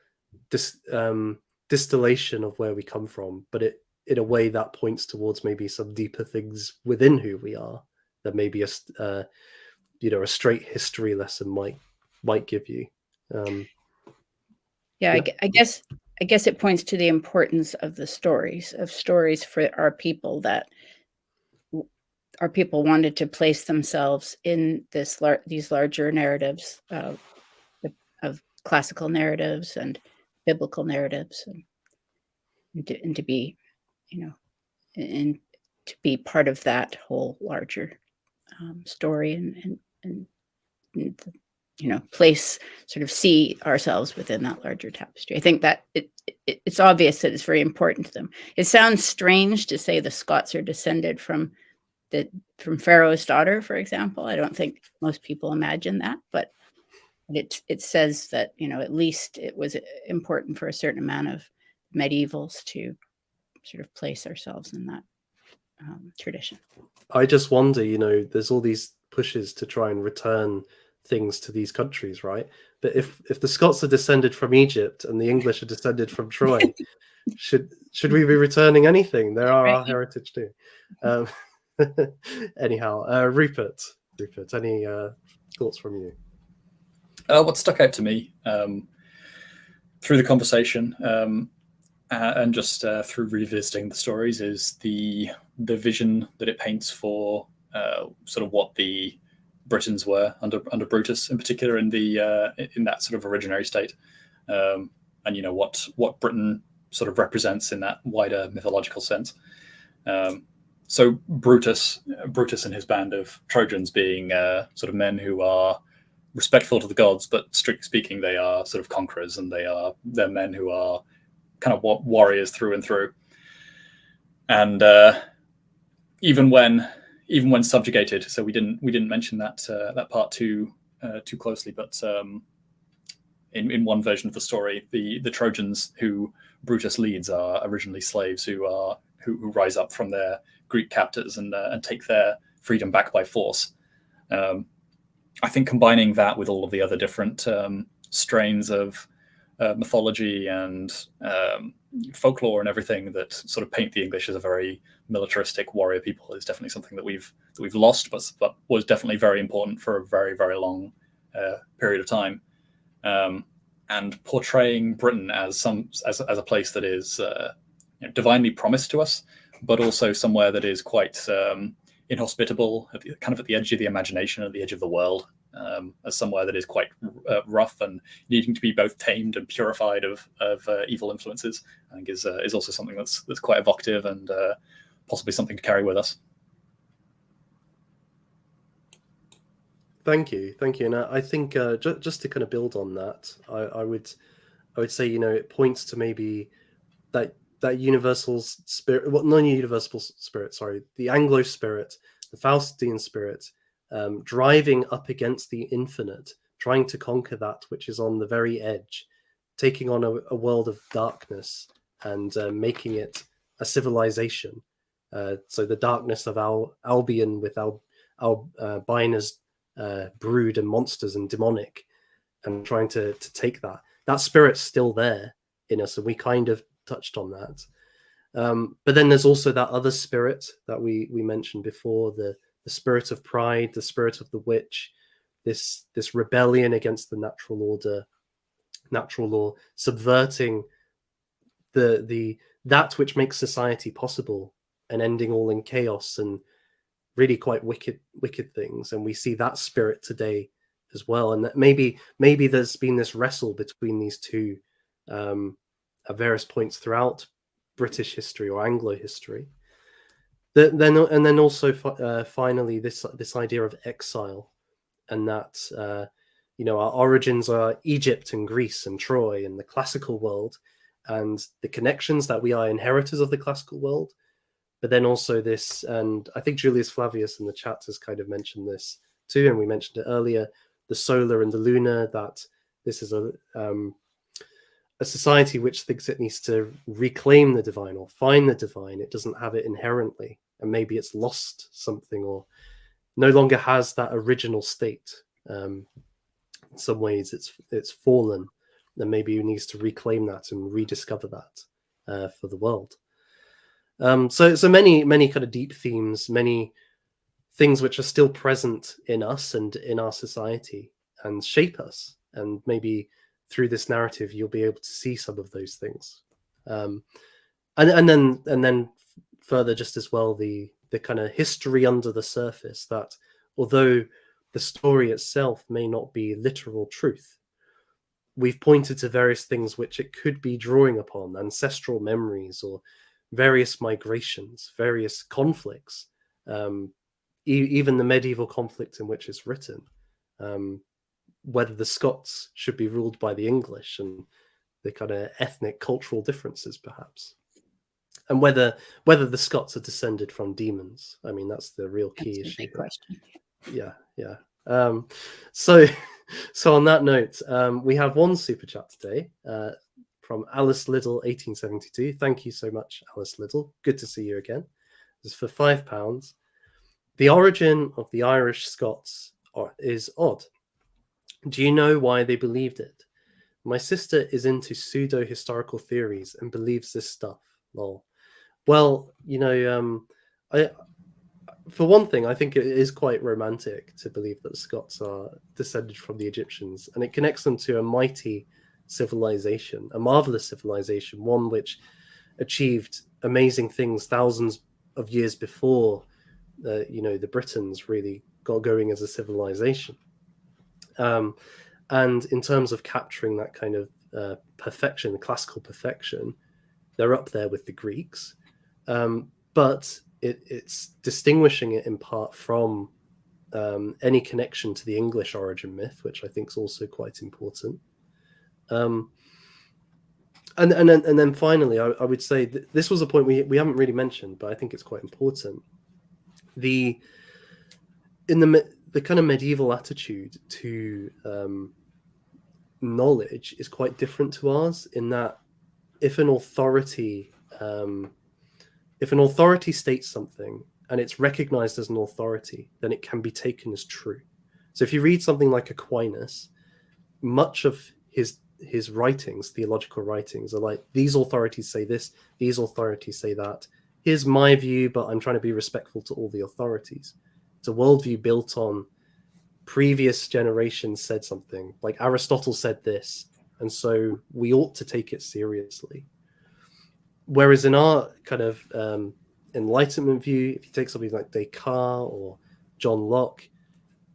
distillation of where we come from, but it in a way that points towards maybe some deeper things within who we are that maybe a straight history lesson might give you. Yeah, I guess it points to the importance of the stories for our people, that our people wanted to place themselves in these larger narratives of classical narratives and biblical narratives, and to be, and to be part of that whole larger story, and place, sort of see ourselves within that larger tapestry. I think that it's obvious that it's very important to them. It sounds strange to say the Scots are descended from Pharaoh's daughter, for example. I don't think most people imagine that, but it says that, at least it was important for a certain amount of medievals to sort of place ourselves in that tradition. I just wonder, there's all these pushes to try and return things to these countries, right? But if the Scots are descended from Egypt and the English are descended from Troy, should we be returning anything? There are our heritage too. Anyhow, Rupert, any thoughts from you? What stuck out to me through the conversation and just through revisiting the stories is the vision that it paints for sort of what the Britons were under Brutus, in particular, in that sort of originary state, and what Britain sort of represents in that wider mythological sense. So Brutus and his band of Trojans being sort of men who are respectful to the gods, but strictly speaking, they are sort of conquerors, and they're men who are kind of warriors through and through. And even when subjugated, so we didn't mention that part too closely, but in one version of the story, the Trojans who Brutus leads are originally slaves who rise up from their Greek captors and take their freedom back by force. I think combining that with all of the other different strains of mythology and folklore and everything that sort of paint the English as a very militaristic warrior people is definitely something that we've lost, but was definitely very important for a very, very long period of time. And portraying Britain as a place that is divinely promised to us, but also somewhere that is quite inhospitable, kind of at the edge of the imagination, at the edge of the world, as somewhere that is quite rough and needing to be both tamed and purified of evil influences, I think is also something that's quite evocative and possibly something to carry with us. Thank you, and I think just to kind of build on that, I would say, it points to maybe that universal spirit, non-universal spirit, sorry, the Anglo spirit, the Faustian spirit, driving up against the infinite, trying to conquer that which is on the very edge, taking on a world of darkness and making it a civilization. So the darkness of Albion with Albina's brood and monsters and demonic, and trying to take that spirit's still there in us, and we kind of touched on that. But then there's also that other spirit that we mentioned before, the spirit of pride, the spirit of the witch, this rebellion against the natural order, natural law, subverting that which makes society possible and ending all in chaos and really quite wicked things. And we see that spirit today as well. And that maybe there's been this wrestle between these two at various points throughout British history or Anglo history. Then also finally this idea of exile, and that our origins are Egypt and Greece and Troy and the classical world, and the connections that we are inheritors of the classical world. But then also this, and I think Julius Flavius in the chat has kind of mentioned this too, and we mentioned it earlier, the solar and the lunar, that this is a society which thinks it needs to reclaim the divine or find the divine. It doesn't have it inherently, and maybe it's lost something, or no longer has that original state. In some ways, it's fallen, and maybe it needs to reclaim that and rediscover that for the world. So many kind of deep themes, many things which are still present in us and in our society and shape us. And maybe through this narrative, you'll be able to see some of those things. And then further, just as well, the kind of history under the surface, that although the story itself may not be literal truth, we've pointed to various things which it could be drawing upon, ancestral memories or various migrations, various conflicts, even the medieval conflict in which it's written, whether the Scots should be ruled by the English, and the kind of ethnic cultural differences perhaps, and whether the Scots are descended from demons. I mean, that's the real key issue. Big question. Yeah. So on that note, we have one super chat today from Alice Liddle 1872. Thank you so much, Alice Liddle. Good to see you again. This is for £5. The origin of the Irish Scots is odd. Do you know why they believed it? My sister is into pseudo-historical theories and believes this stuff. Lol. Well, for one thing, I think it is quite romantic to believe that the Scots are descended from the Egyptians, and it connects them to a mighty civilization, a marvelous civilization, one which achieved amazing things thousands of years before the Britons really got going as a civilization. And in terms of capturing that kind of perfection, the classical perfection, they're up there with the Greeks. But it's distinguishing it in part from any connection to the English origin myth, which I think is also quite important. And then finally, I would say that this was a point we haven't really mentioned, but I think it's quite important. The kind of medieval attitude to knowledge is quite different to ours, in that if an authority states something and it's recognized as an authority, then it can be taken as true. So if you read something like Aquinas, much of his writings, theological writings, are like, these authorities say this, these authorities say that. Here's my view, but I'm trying to be respectful to all the authorities. It's a worldview built on previous generations said something, like Aristotle said this, and so we ought to take it seriously. Whereas in our kind of Enlightenment view, if you take something like Descartes or John Locke,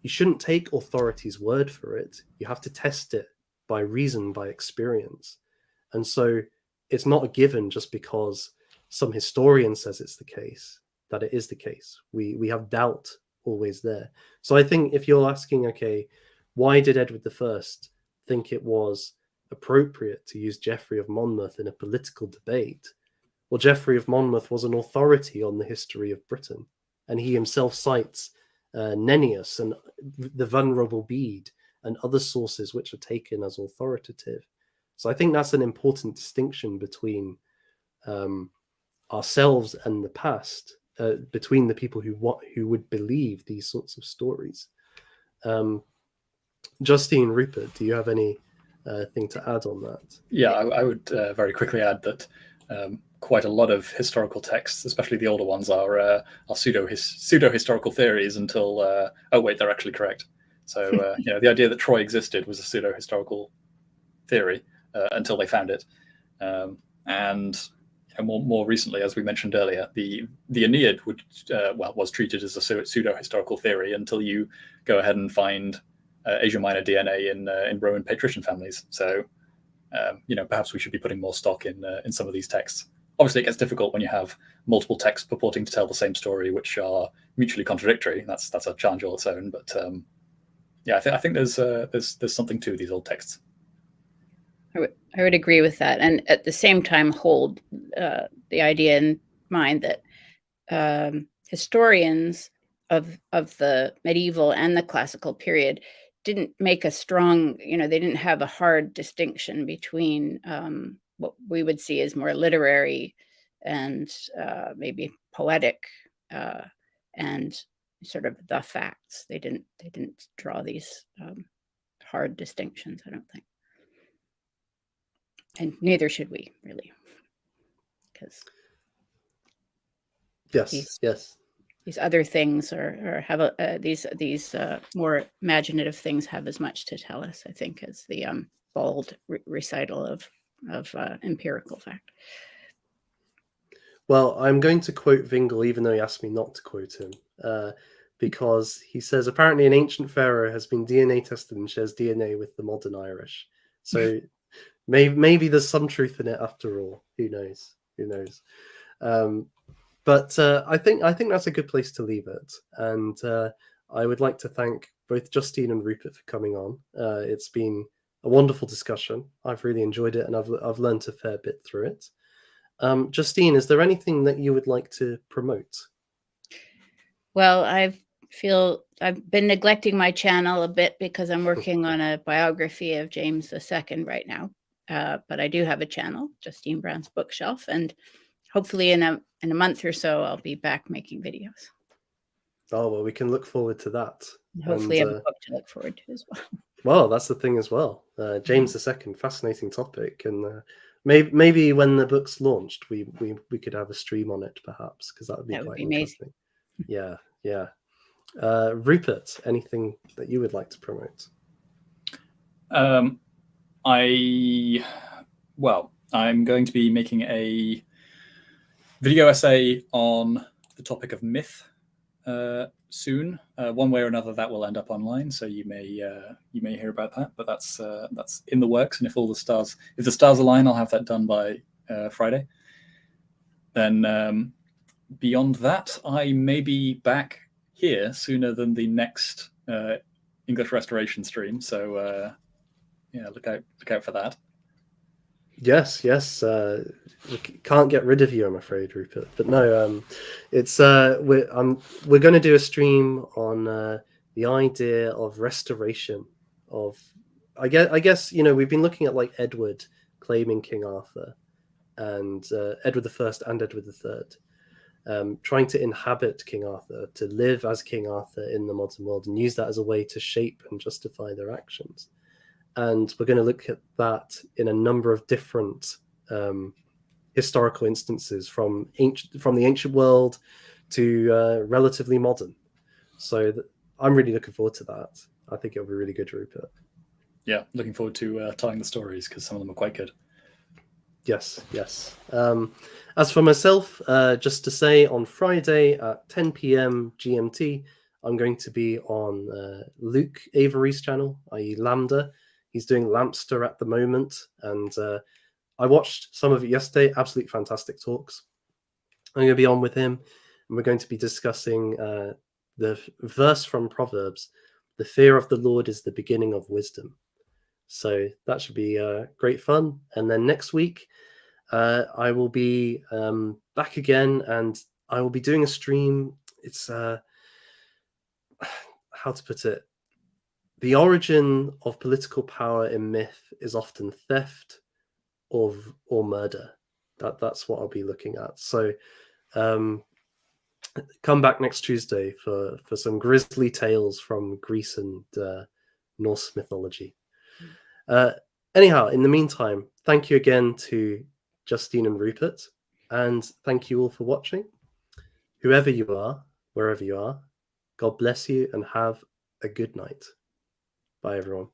you shouldn't take authority's word for it. You have to test it by reason, by experience. And so it's not a given just because some historian says it's the case, that it is the case. We have doubt always there. So I think if you're asking, okay, why did Edward I think it was appropriate to use Geoffrey of Monmouth in a political debate? Well, Geoffrey of Monmouth was an authority on the history of Britain, and he himself cites Nennius and the Venerable Bede and other sources which are taken as authoritative. So I think that's an important distinction between ourselves and the past, between the people who would believe these sorts of stories. Justine, Rupert, do you have any thing to add on that? Yeah, I would very quickly add that quite a lot of historical texts, especially the older ones, are pseudo-historical theories until they're actually correct. So the idea that Troy existed was a pseudo-historical theory until they found it. And more recently, as we mentioned earlier, the Aeneid was treated as a pseudo-historical theory until you go ahead and find Asia Minor DNA in Roman patrician families. So perhaps we should be putting more stock in some of these texts. Obviously, it gets difficult when you have multiple texts purporting to tell the same story, which are mutually contradictory. That's a challenge all its own. But I think there's something to these old texts. I would agree with that, and at the same time hold the idea in mind that historians of the medieval and the classical period didn't make a strong, they didn't have a hard distinction between what we would see as more literary and maybe poetic and sort of the facts. They didn't draw these hard distinctions, I don't think. And neither should we, really, because these other things or have these more imaginative things have as much to tell us, I think, as the bald recital of empirical fact. Well, I'm going to quote Vingle, even though he asked me not to quote him, because he says, apparently an ancient pharaoh has been DNA tested and shares DNA with the modern Irish. So maybe there's some truth in it after all. Who knows? Who knows? But I think that's a good place to leave it. And I would like to thank both Justine and Rupert for coming on. It's been a wonderful discussion. I've really enjoyed it, and I've learned a fair bit through it. Justine, is there anything that you would like to promote? Well, I've been neglecting my channel a bit because I'm working on a biography of James II right now. But I do have a channel, Justine Brown's Bookshelf, and hopefully in a month or so I'll be back making videos. Oh, well, we can look forward to that. And hopefully I have a book to look forward to as well. Well, that's the thing as well. James II, fascinating topic, and maybe when the book's launched, we could have a stream on it, perhaps, because that would be quite interesting. Amazing. Yeah. Rupert, anything that you would like to promote? I'm going to be making a video essay on the topic of myth soon. One way or another, that will end up online, so you may hear about that. But that's in the works, and if the stars align, I'll have that done by Friday. Then beyond that, I may be back here sooner than the next English restoration stream. So look out for that. Yes. We can't get rid of you, I'm afraid, Rupert. But no, it's we're going to do a stream on the idea of restoration of. I guess we've been looking at like Edward claiming King Arthur, and Edward I and Edward III, trying to inhabit King Arthur, to live as King Arthur in the modern world, and use that as a way to shape and justify their actions. And we're going to look at that in a number of different historical instances, from the ancient world to relatively modern. So I'm really looking forward to that. I think it'll be really good, Rupert. Yeah, looking forward to telling the stories, because some of them are quite good. Yes. As for myself, just to say, on Friday at 10 p.m. GMT, I'm going to be on Luke Avery's channel, i.e. Lambda. He's doing Lampster at the moment, and I watched some of it yesterday. Absolutely fantastic talks. I'm going to be on with him, and we're going to be discussing the verse from Proverbs, "The fear of the Lord is the beginning of wisdom." So that should be great fun. And then next week, I will be back again, and I will be doing a stream. It's how to put it. The origin of political power in myth is often theft or murder. That's what I'll be looking at. So come back next Tuesday for some grisly tales from Greece and Norse mythology. Anyhow, in the meantime, thank you again to Justine and Rupert, and thank you all for watching. Whoever you are, wherever you are, God bless you and have a good night. Bye, everyone.